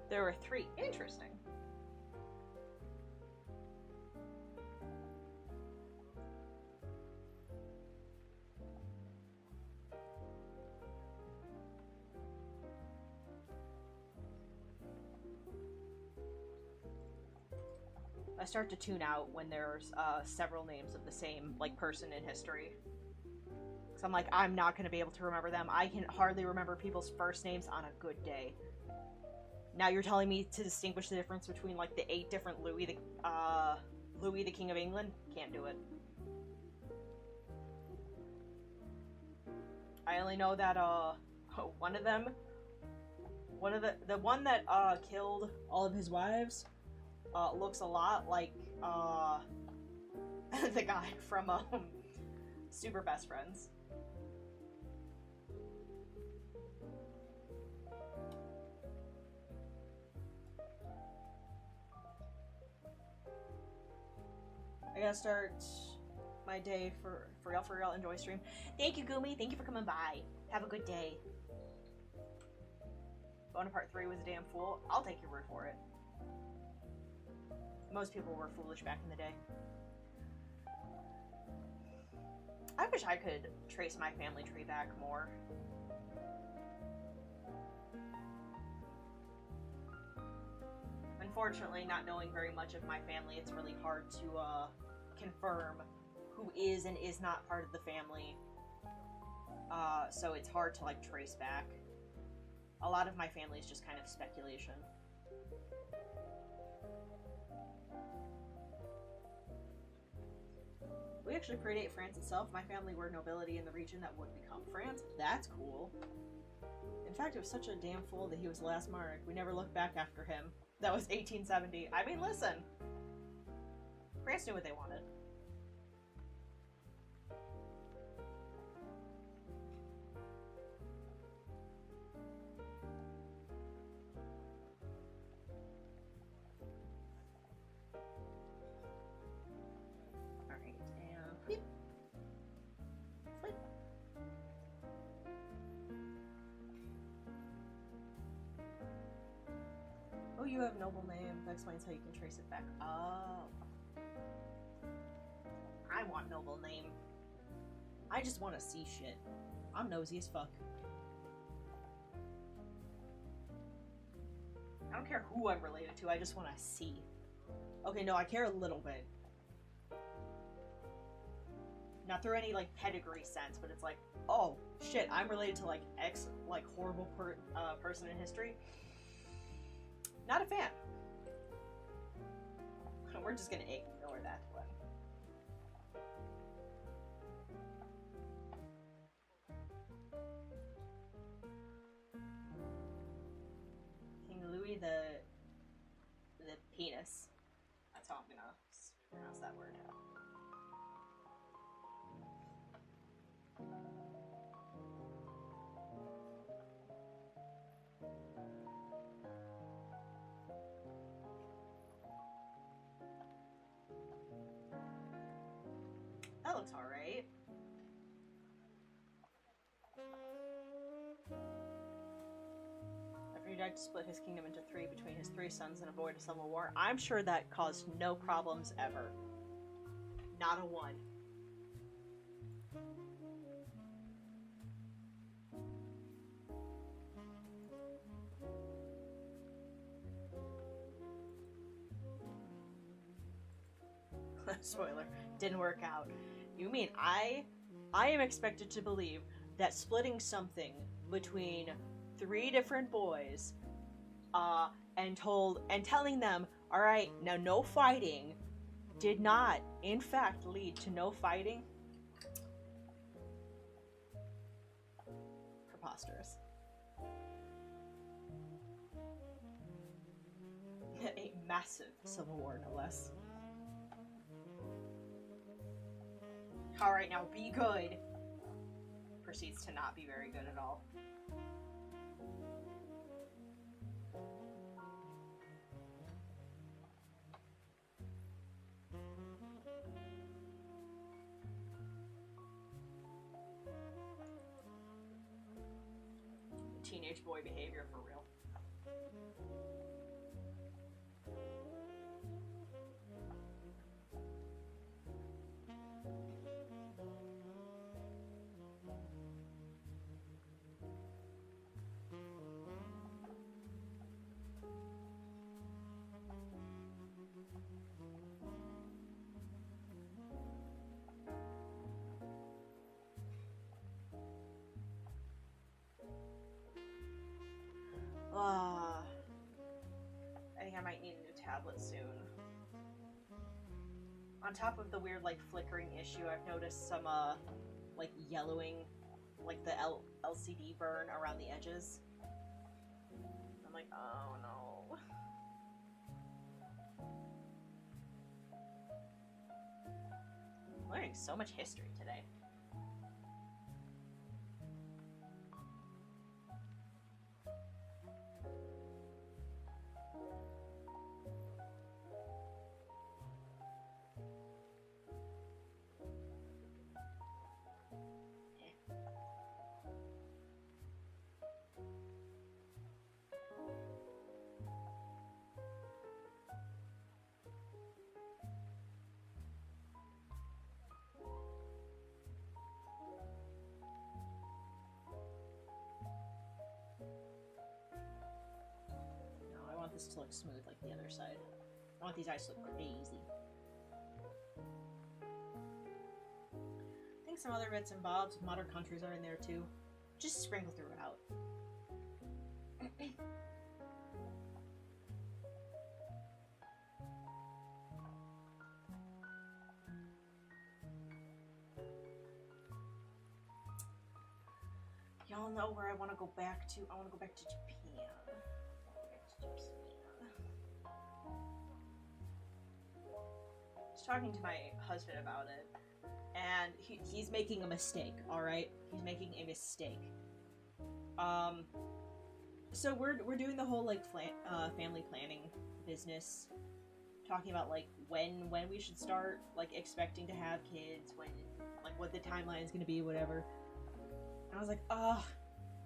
S1: There were 3. Interesting. I start to tune out when there's several names of the same person in history. Because I'm like, I'm not going to be able to remember them. I can hardly remember people's first names on a good day. Now you're telling me to distinguish the difference between the 8 different Louis the King of England? Can't do it. I only know that one of them, the one that killed all of his wives. Looks a lot like the guy from Super Best Friends. I gotta start my day for real, enjoy stream. Thank you, Gumi. Thank you for coming by. Have a good day. Bonaparte 3 was a damn fool. I'll take your word for it. Most people were foolish back in the day. I wish I could trace my family tree back more. unfortunately, not knowing very much of my family, it's really hard to confirm who is and is not part of the family. So it's hard to like trace back. A lot of my family is just kind of speculation. We actually predate France itself. My family were nobility in the region that would become France. That's cool. In fact, it was such a damn fool that he was the last monarch. We never looked back after him. That was 1870. I mean, listen. France knew what they wanted. Alright, and flip. Flip. Oh, you have noble name. That explains how you can trace it back. Oh. I want noble name. I just want to see shit. I'm nosy as fuck. I don't care who I'm related to, I just want to see. Okay, no, I care a little bit. Not through any, like, pedigree sense, but it's like, oh, shit, I'm related to, like, X, like, horrible person in history. Not a fan. We're just gonna ignore that one. King Louis the penis. That's how I'm gonna pronounce that word. That looks alright. After he died to split his kingdom into three between his three sons and avoid a civil war, I'm sure that caused no problems ever. Not a one. Spoiler, didn't work out. You mean I am expected to believe that splitting something between three different boys, and telling them, all right, now no fighting, did not, in fact, lead to no fighting? Preposterous. A massive civil war, no less. Alright, now be good. Proceeds to not be very good at all. Teenage boy behavior for real. I think I might need a new tablet soon. On top of the weird, like, flickering issue, I've noticed some, like, yellowing, like, the LCD burn around the edges. I'm like, oh no. I'm learning so much history today. look smooth like the other side. I want these eyes to look crazy. I think some other bits and bobs, modern countries are in there too. Just sprinkle throughout. Y'all know where I want to go back to. I want to go back to Japan. I was talking to my husband about it, and he's making a mistake, alright? He's making a mistake. So we're doing the whole, like, family planning business. Talking about, like, when we should start, like, expecting to have kids, when, like, what the timeline is going to be, whatever. And I was like,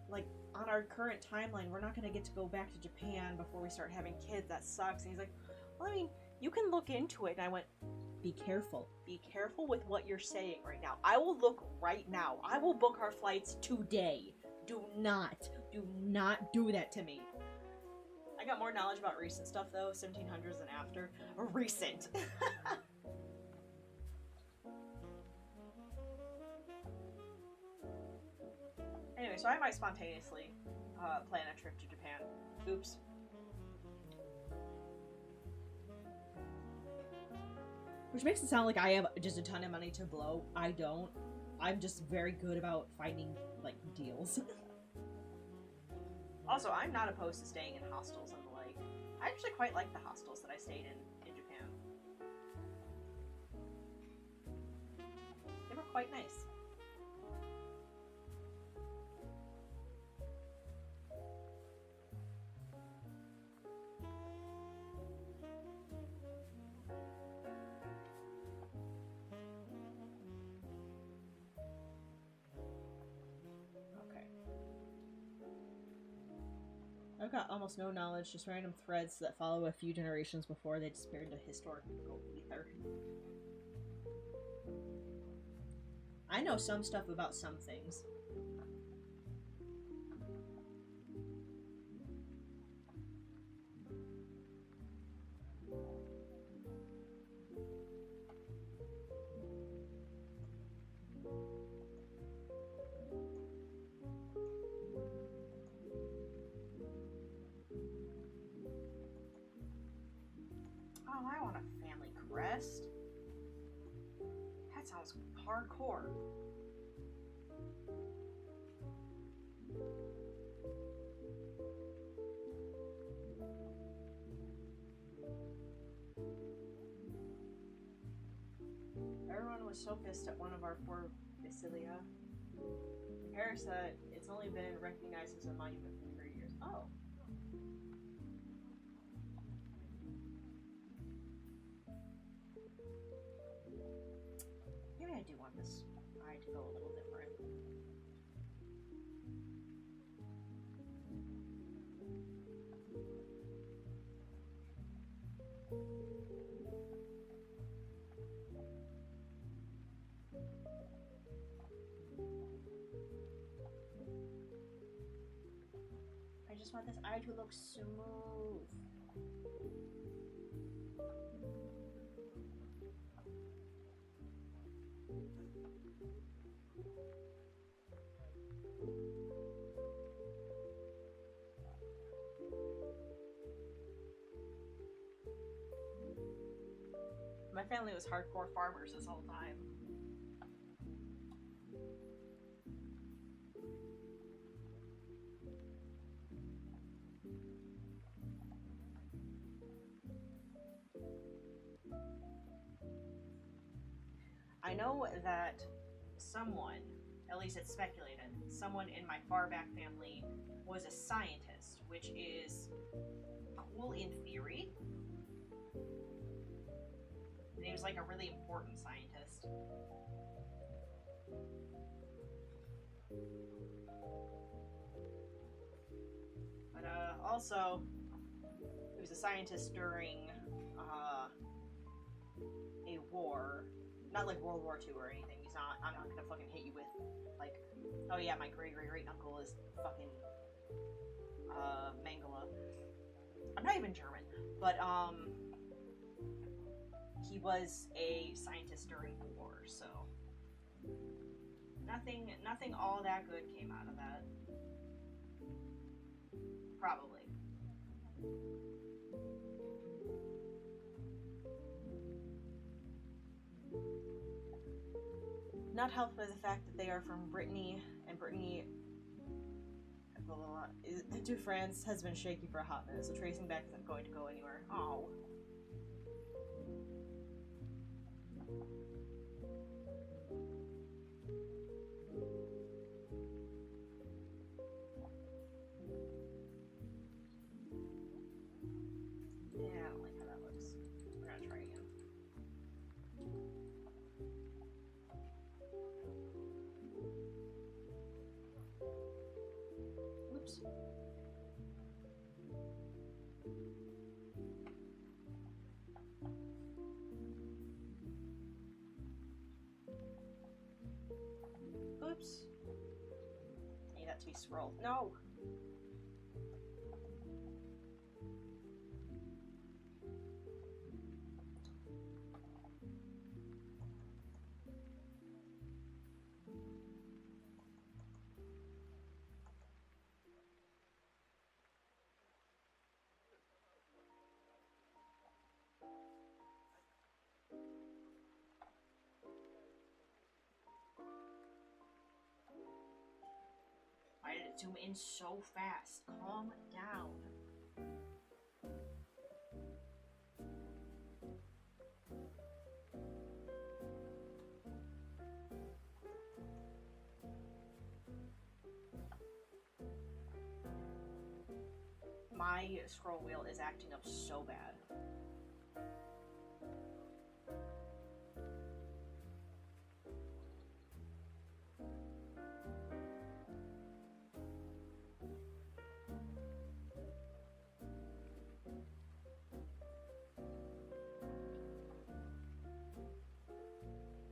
S1: like, on our current timeline, we're not going to get to go back to Japan before we start having kids. That sucks. And he's like, well, I mean, you can look into it. And I went, be careful. Be careful with what you're saying right now. I will look right now. I will book our flights today. Do not do that to me. I got more knowledge about recent stuff, though, 1700s and after. Recent. Anyway, so I might spontaneously plan a trip to Japan. Oops. Which makes it sound like I have just a ton of money to blow. I don't. I'm just very good about finding, like, deals. Also, I'm not opposed to staying in hostels and the like. I actually quite like the hostels that I stayed in Japan. They were quite nice. I've got almost no knowledge, just random threads that follow a few generations before they disappeared into historical ether. I know some stuff about some things. Oh, I want a family crest. That sounds hardcore. Everyone was so pissed at one of our four basilia. Harris said it's only been recognized as a monument for 3 years. Oh. Maybe I do want this eye to go a little different. I just want this eye to look smooth. My family was hardcore farmers this whole time. I know that someone, at least it's speculated, someone in my far back family was a scientist, which is cool in theory. And he was like a really important scientist. But also, he was a scientist during a war. Not like World War II or anything. He's not. I'm not gonna fucking hit you with, like, oh yeah, my great uncle is fucking Mangala. I'm not even German, but he was a scientist during the war, so nothing all that good came out of that. Probably. Not helped by the fact that they are from Brittany, and Brittany, blah, blah, blah, to France has been shaky for a hot minute, so tracing back isn't going to go anywhere. Oh. Yeah, I don't like how that looks. We're gonna try again. Oops. Oops. I need that to be scrolled. No! Why did it zoom in so fast? Calm down. My scroll wheel is acting up so bad.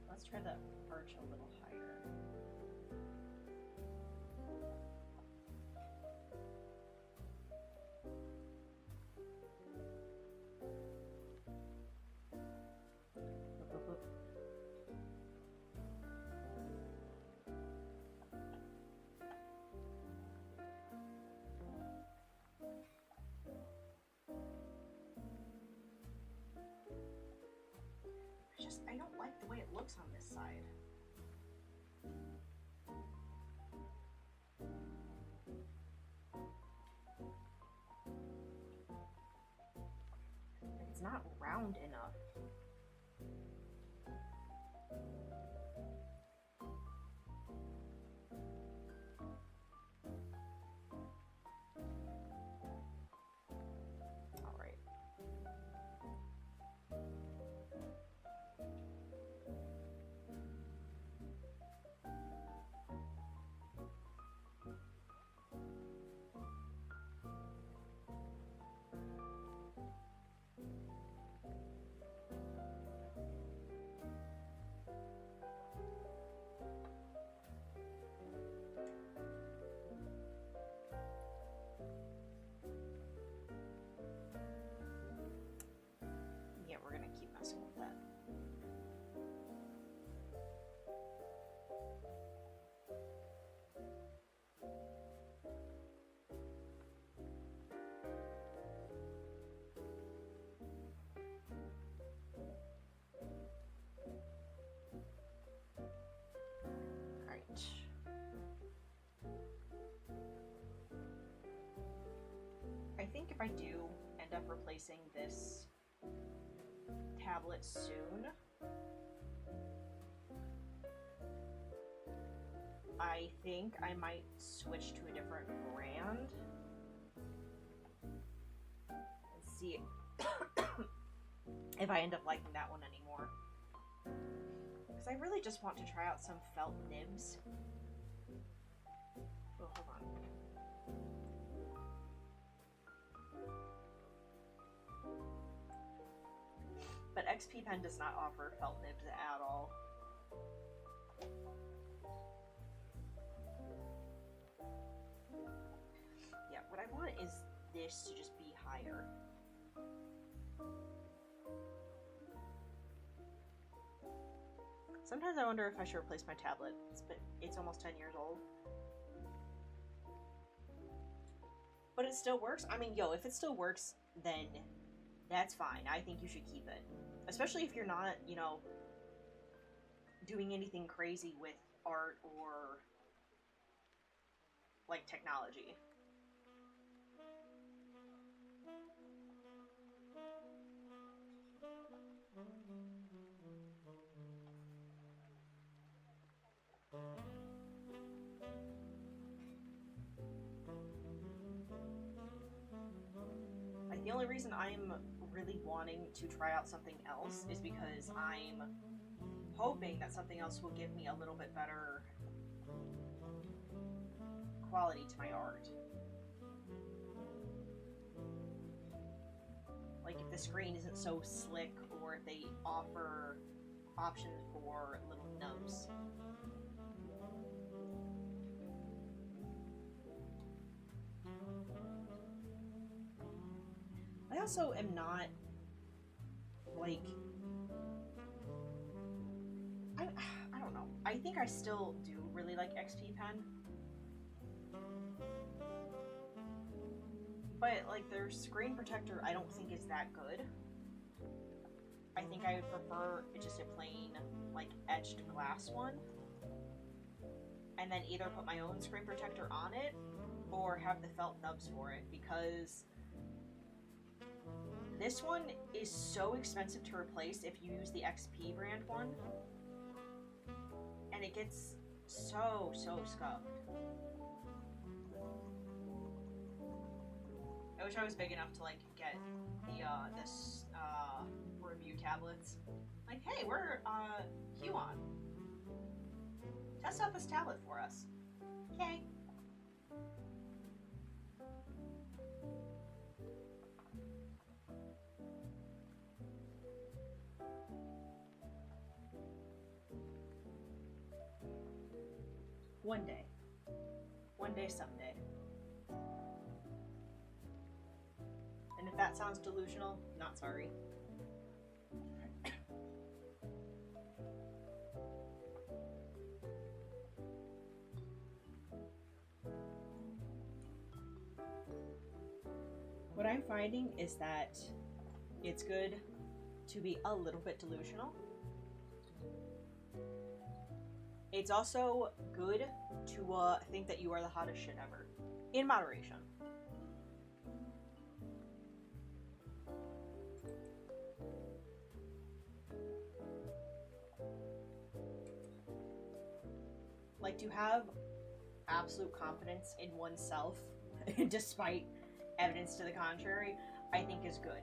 S1: Let's try the arch a little higher. I don't like the way it looks on this side. It's not round enough. All right. Yeah, we're gonna keep messing with that. Alright. I think if I do end up replacing this tablet soon, I think I might switch to a different brand and see if I end up liking that one anymore. Because I really just want to try out some felt nibs. Oh, hold on. But XP Pen does not offer felt nibs at all. Yeah, what I want is this to just be higher. Sometimes I wonder if I should replace my tablet. It's almost 10 years old. But it still works. I mean, yo, if it still works, then that's fine. I think you should keep it. Especially if you're not, you know, doing anything crazy with art or, like, technology. Like, the only reason I'm really wanting to try out something else is because I'm hoping that something else will give me a little bit better quality to my art. Like, if the screen isn't so slick, or if they offer options for little nubs. I also am not, like, I don't know. I think I still do really like XP Pen. But, like, their screen protector I don't think is that good. I think I would prefer just a plain, like, etched glass one. And then either put my own screen protector on it, or have the felt nubs for it, because this one is so expensive to replace if you use the XP brand one. And it gets so scuffed. I wish I was big enough to, like, get the, this, review tablets. Like, hey, we're, Huon. Test out this tablet for us. Okay. One day. One day someday. And if that sounds delusional, not sorry. What I'm finding is that it's good to be a little bit delusional. It's also good to think that you are the hottest shit ever. In moderation. Like, to have absolute confidence in oneself, despite evidence to the contrary, I think is good.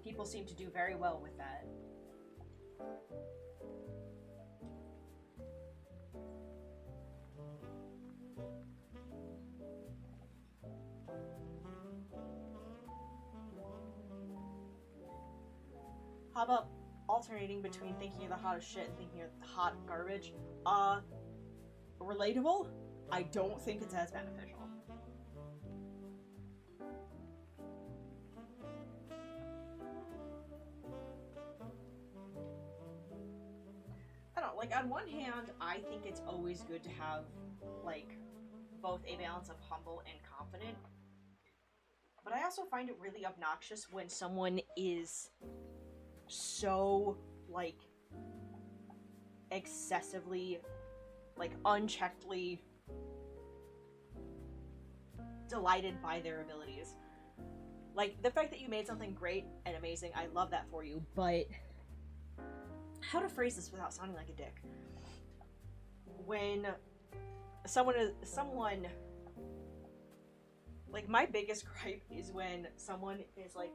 S1: People seem to do very well with that. How about alternating between thinking you're the hottest shit and thinking you're hot garbage? Relatable? I don't think it's as beneficial. I don't know, like, on one hand, I think it's always good to have, like, both a balance of humble and confident. But I also find it really obnoxious when someone is so, like, excessively, like, uncheckedly delighted by their abilities. Like, the fact that you made something great and amazing, I love that for you, but how to phrase this without sounding like a dick? When someone, like, my biggest gripe is when someone is like,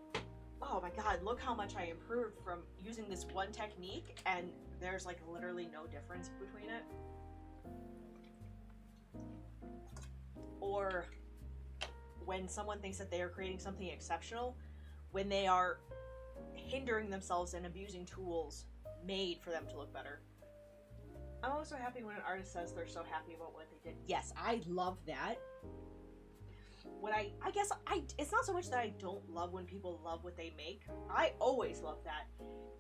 S1: oh my god, look how much I improved from using this one technique, and there's, like, literally no difference between it. Or when someone thinks that they are creating something exceptional, when they are hindering themselves and abusing tools made for them to look better. I'm also happy when an artist says they're so happy about what they did. Yes, I love that. What I guess it's not so much that I don't love when people love what they make. I always love that.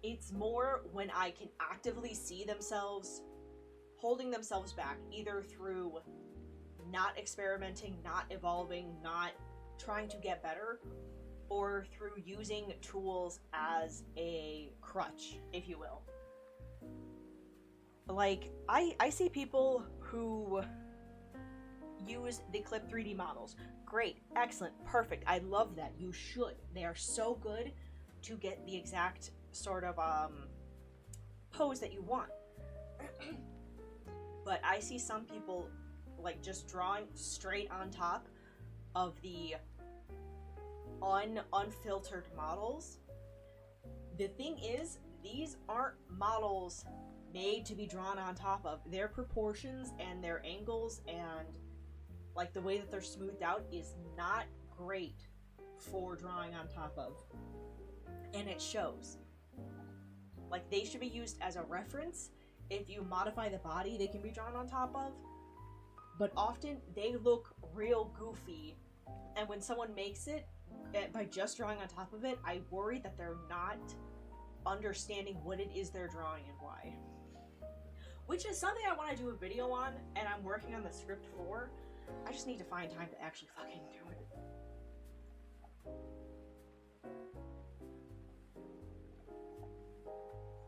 S1: It's more when I can actively see themselves holding themselves back, either through not experimenting, not evolving, not trying to get better, or through using tools as a crutch, if you will. Like, I see people who use the clip 3D models. Great, excellent, perfect. I love that. You should. They are so good to get the exact sort of pose that you want. But I see some people like just drawing straight on top of the unfiltered models. The thing is, these aren't models made to be drawn on top of. Their proportions and their angles and like the way that they're smoothed out is not great for drawing on top of. And it shows. Like, they should be used as a reference. If you modify the body, they can be drawn on top of. But often they look real goofy. And when someone makes it by just drawing on top of it, I worry that they're not understanding what it is they're drawing and why. Which is something I want to do a video on, and I'm working on the script for. I just need to find time to actually fucking do it.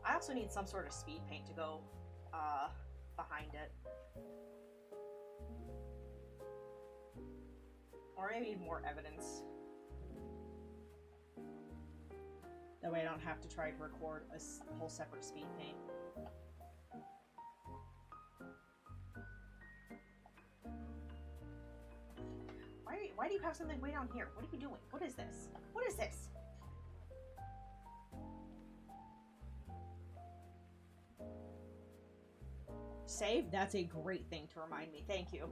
S1: I also need some sort of speed paint to go behind it. Or maybe more evidence. That way I don't have to try to record a whole separate speed paint. Why do you have something way down here? What are you doing? What is this? What is this? Save? That's a great thing to remind me. Thank you.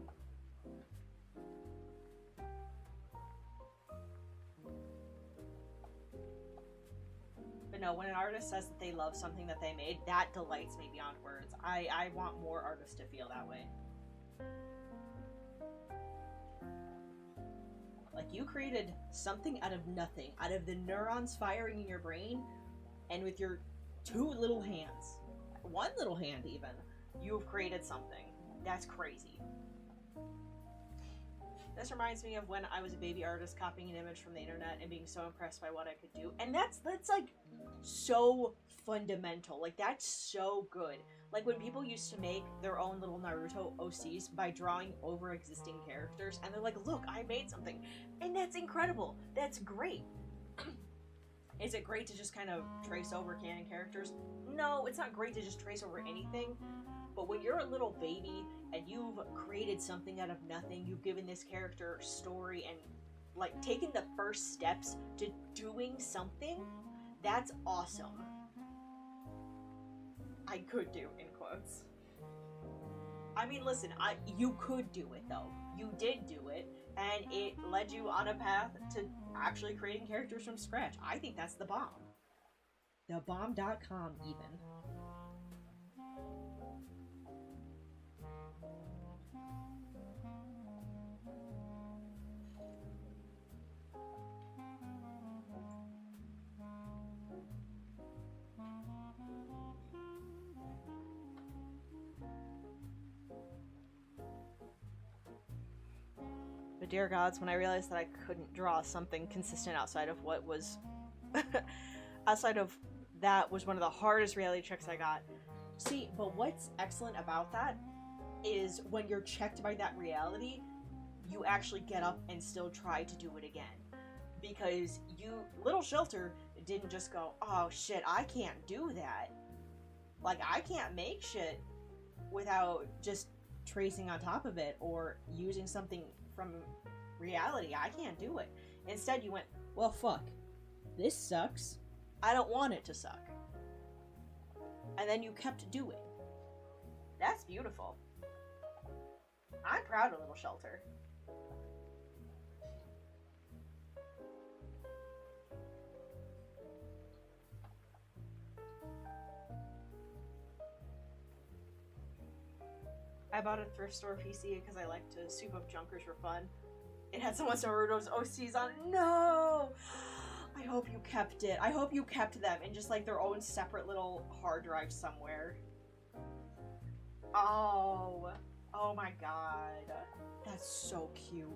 S1: But no, when an artist says that they love something that they made, that delights me beyond words. I want more artists to feel that way. Like, you created something out of nothing, out of the neurons firing in your brain, and with your two little hands, one little hand even, you have created something. That's crazy. This reminds me of when I was a baby artist copying an image from the internet and being so impressed by what I could do. And that's like so fundamental. Like, that's so good. Like, when people used to make their own little Naruto OCs by drawing over existing characters, and they're like, look, I made something. And that's incredible. That's great. Is it great to just kind of trace over canon characters? No, it's not great to just trace over anything. But when you're a little baby and you've created something out of nothing, you've given this character story and like taken the first steps to doing something, that's awesome. I could do, in quotes. I mean, listen, you could do it though. You did do it, and it led you on a path to actually creating characters from scratch. I think that's the bomb. Thebomb.com even. But dear gods, when I realized that I couldn't draw something consistent outside of what was outside of that was one of the hardest reality checks I got. See, but what's excellent about that is when you're checked by that reality, you actually get up and still try to do it again. Because Little Shelter didn't just go, oh shit, I can't do that. Like, I can't make shit without just tracing on top of it or using something from reality. I can't do it. Instead, you went, well, fuck. This sucks. I don't want it to suck. And then you kept doing. That's beautiful. I'm proud of Little Shelter. I bought a thrift store PC because I like to soup up junkers for fun. It had someone's Naruto's OCs on it. No! I hope you kept it. I hope you kept them in just like their own separate little hard drive somewhere. Oh. Oh my god. That's so cute.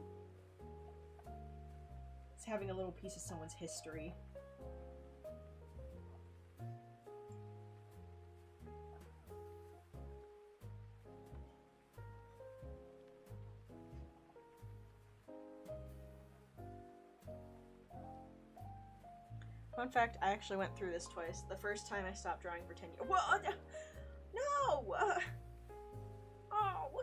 S1: It's having a little piece of someone's history. Fun fact, I actually went through this twice. The first time I stopped drawing for 10 years. Well, no! Oh!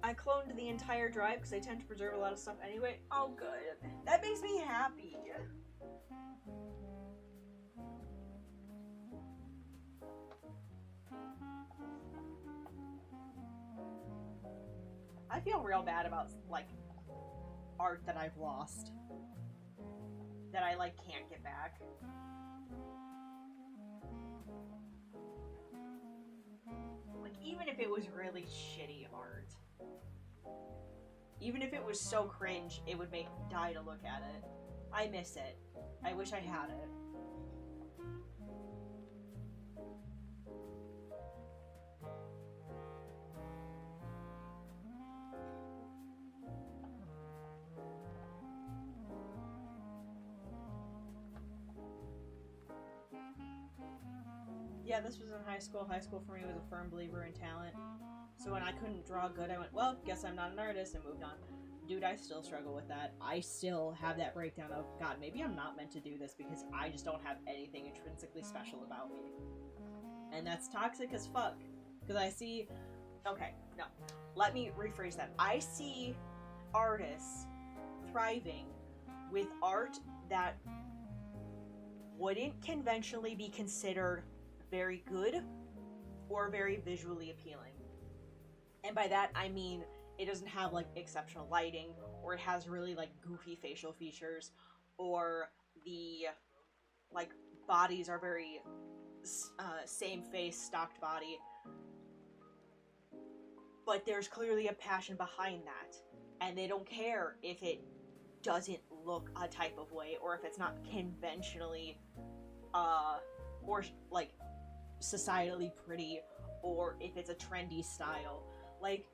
S1: I cloned the entire drive because I tend to preserve a lot of stuff anyway. Oh, good. That makes me happy. I feel real bad about, like, art that I've lost. That I, like, can't get back. Like, even if it was really shitty art. Even if it was so cringe, it would make me die to look at it. I miss it. I wish I had it. Yeah, this was in high school. High school for me was a firm believer in talent. So when I couldn't draw good, I went, well, guess I'm not an artist, and moved on. Dude, I still struggle with that. I still have that breakdown of, God, maybe I'm not meant to do this because I just don't have anything intrinsically special about me. And that's toxic as fuck. Because I see... Okay, no. Let me rephrase that. I see artists thriving with art that wouldn't conventionally be considered very good or very visually appealing. And by that I mean it doesn't have like exceptional lighting, or it has really like goofy facial features, or the like bodies are very same face, stocked body, but there's clearly a passion behind that, and they don't care if it doesn't look a type of way, or if it's not conventionally or like societally pretty, or if it's a trendy style. Like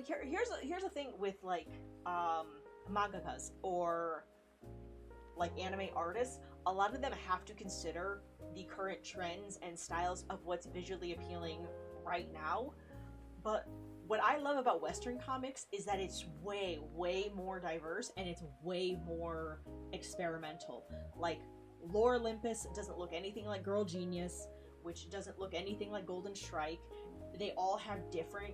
S1: here's the thing with like mangakas or like anime artists. A lot of them have to consider the current trends and styles of what's visually appealing right now. But what I love about Western comics is that it's way more diverse, and it's way more experimental. Like Lore Olympus doesn't look anything like Girl Genius, which doesn't look anything like Golden Strike. They all have different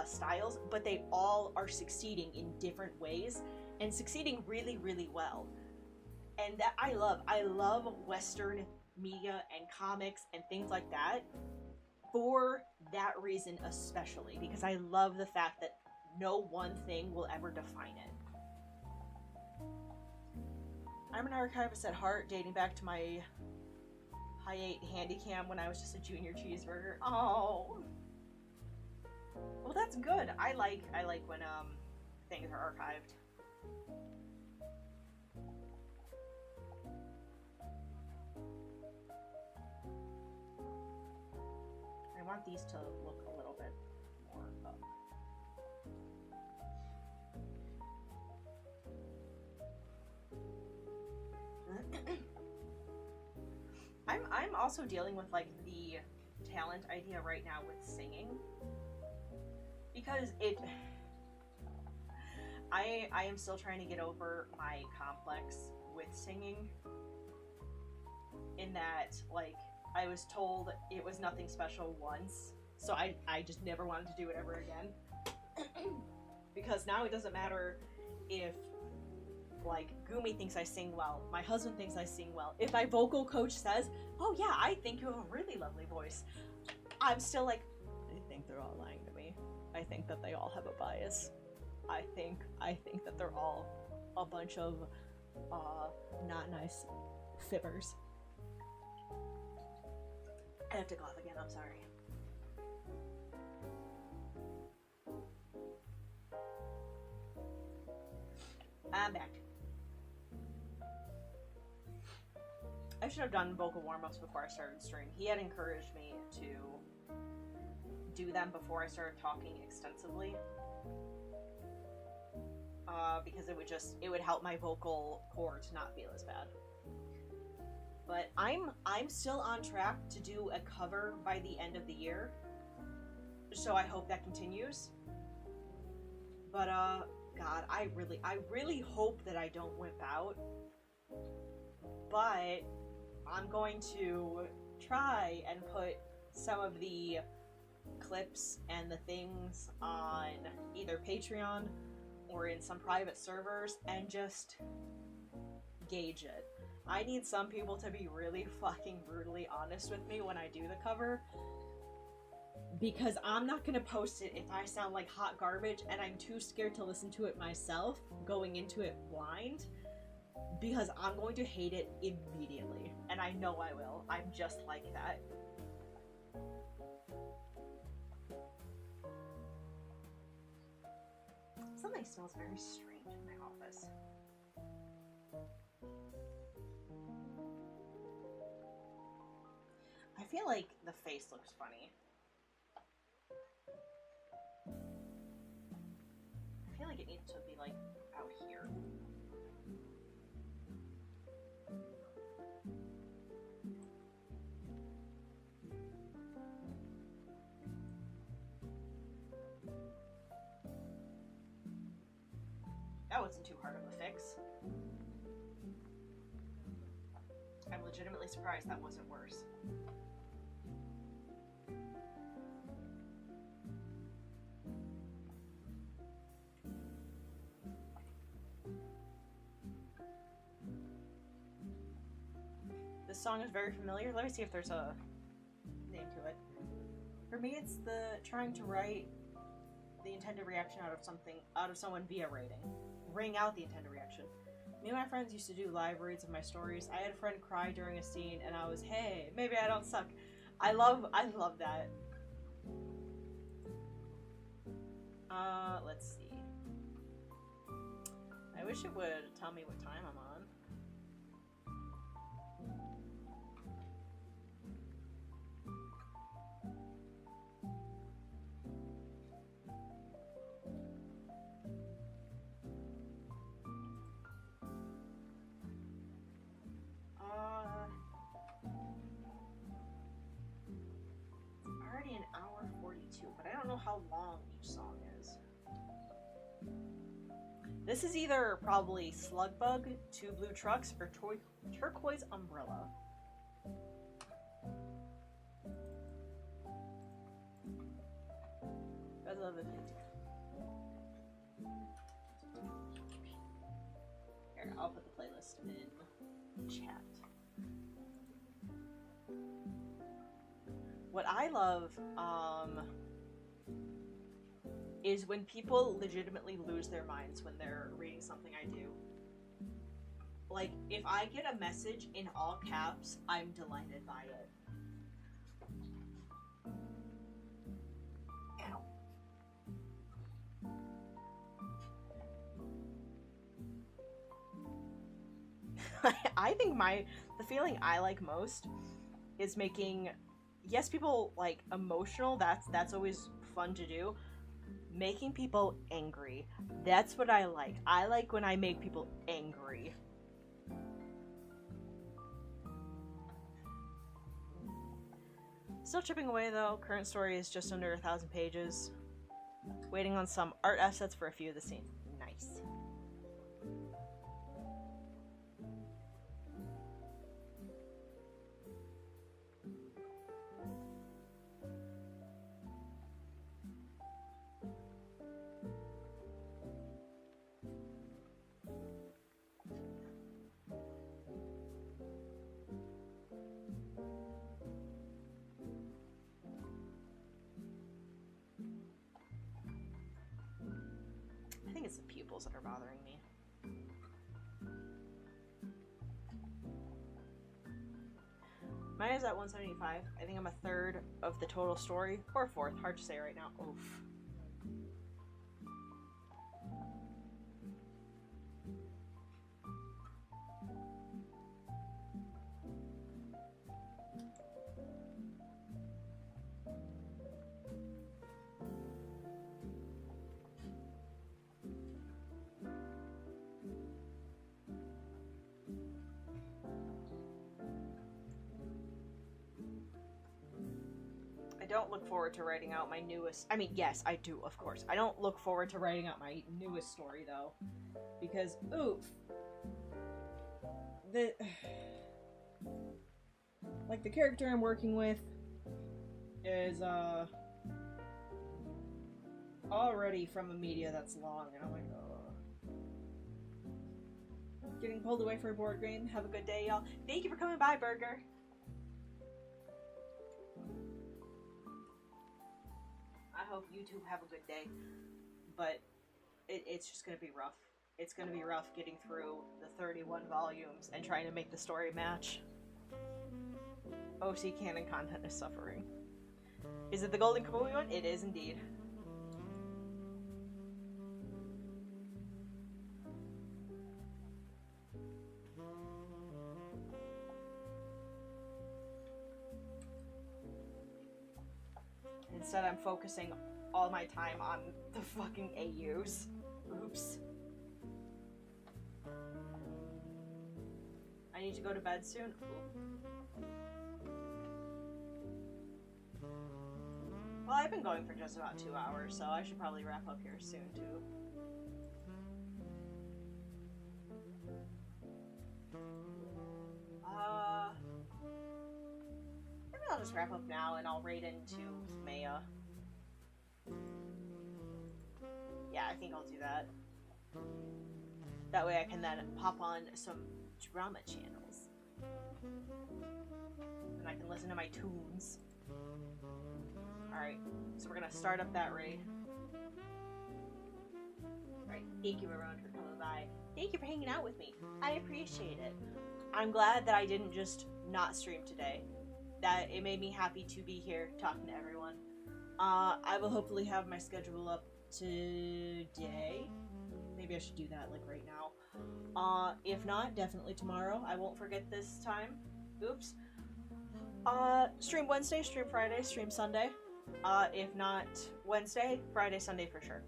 S1: styles, but they all are succeeding in different ways, and succeeding really well. And that I love Western media and comics and things like that for that reason, especially because I love the fact that no one thing will ever define it. I'm an archivist at heart, dating back to my high 8 handycam when I was just a junior cheeseburger. Oh, well, that's good. I like when things are archived. I want these to look a little bit more up. I'm also dealing with like the talent idea right now with singing, because I am still trying to get over my complex with singing, in that like I was told it was nothing special once, so I just never wanted to do it ever again. Because now it doesn't matter if like Gumi thinks I sing well, my husband thinks I sing well, if my vocal coach says, oh yeah, I think you have a really lovely voice, I'm still like, I think they're all lying to me. I think that they all have a bias. I think that they're all a bunch of not nice fibbers. I have to cough again, I'm sorry. I'm back. I should have done vocal warm-ups before I started stream. He had encouraged me to do them before I started talking extensively. Because it would help my vocal cords not feel as bad. But I'm still on track to do a cover by the end of the year. So I hope that continues. But God, I really hope that I don't whip out. But I'm going to try and put some of the clips and the things on either Patreon or in some private servers and just gauge it. I need some people to be really fucking brutally honest with me when I do the cover, because I'm not gonna post it if I sound like hot garbage and I'm too scared to listen to it myself going into it blind, because I'm going to hate it immediately, and I know I will. I'm just like that. Something smells very strange in my office. I feel like the face looks funny. I feel like it needs to be like out here. That wasn't too hard of a fix. I'm legitimately surprised that wasn't worse. This song is very familiar. Let me see if there's a name to it. For me, it's the trying to write the intended reaction out of someone via rating. Ring out the intended reaction. Me and my friends used to do live reads of my stories. I had a friend cry during a scene, and I was, hey, maybe I don't suck. I love that. Let's see. I wish it would tell me what time I'm on. Already an hour 42, but I don't know how long each song is. This is either probably Slugbug, Two Blue Trucks, or Turquoise Umbrella. I love it. Here, I'll put the playlist in chat. What I love, is when people legitimately lose their minds when they're reading something I do. Like, if I get a message in all caps, I'm delighted by it. Ow. I think the feeling I like most is making, yes, people like emotional, that's always fun to do. Making people angry, that's what I like. I like when I make people angry. Still chipping away though. Current story is just under 1,000 pages. Waiting on some art assets for a few of the scenes. Nice. I think it's the pupils that are bothering me. Mine is at 175. I think I'm a third of the total story, or a fourth. Hard to say right now. Oof. don't look forward to writing out my newest. I mean, yes, I do, of course. I don't look forward to writing out my newest story though, because oof, the like the character I'm working with is already from a media that's long, and I'm like, oh. Getting pulled away for a board game. Have a good day, y'all. Thank you for coming by, Burger. I hope you two have a good day, but it's just gonna be rough. It's gonna be rough getting through the 31 volumes and trying to make the story match. OC canon content is suffering. Is it the Golden Kamuy one? It is indeed. Instead, I'm focusing all my time on the fucking AUs. Oops. I need to go to bed soon. Well, I've been going for just about 2 hours, so I should probably wrap up here soon, too. Maybe I'll just wrap up now and I'll raid into Maya. Yeah, I think I'll do that. That way I can then pop on some drama channels. And I can listen to my tunes. Alright, so we're gonna start up that raid. Alright, thank you everyone for coming by. Thank you for hanging out with me. I appreciate it. I'm glad that I didn't just not stream today. That it made me happy to be here talking to everyone. I will hopefully have my schedule up today. Maybe I should do that like right now. If not, definitely tomorrow. I won't forget this time. Oops. Stream Wednesday, stream Friday, stream Sunday. If not Wednesday, Friday, Sunday for sure.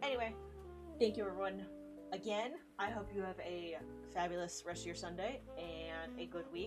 S1: Anyway, thank you everyone again. I hope you have a fabulous rest of your Sunday and a good week.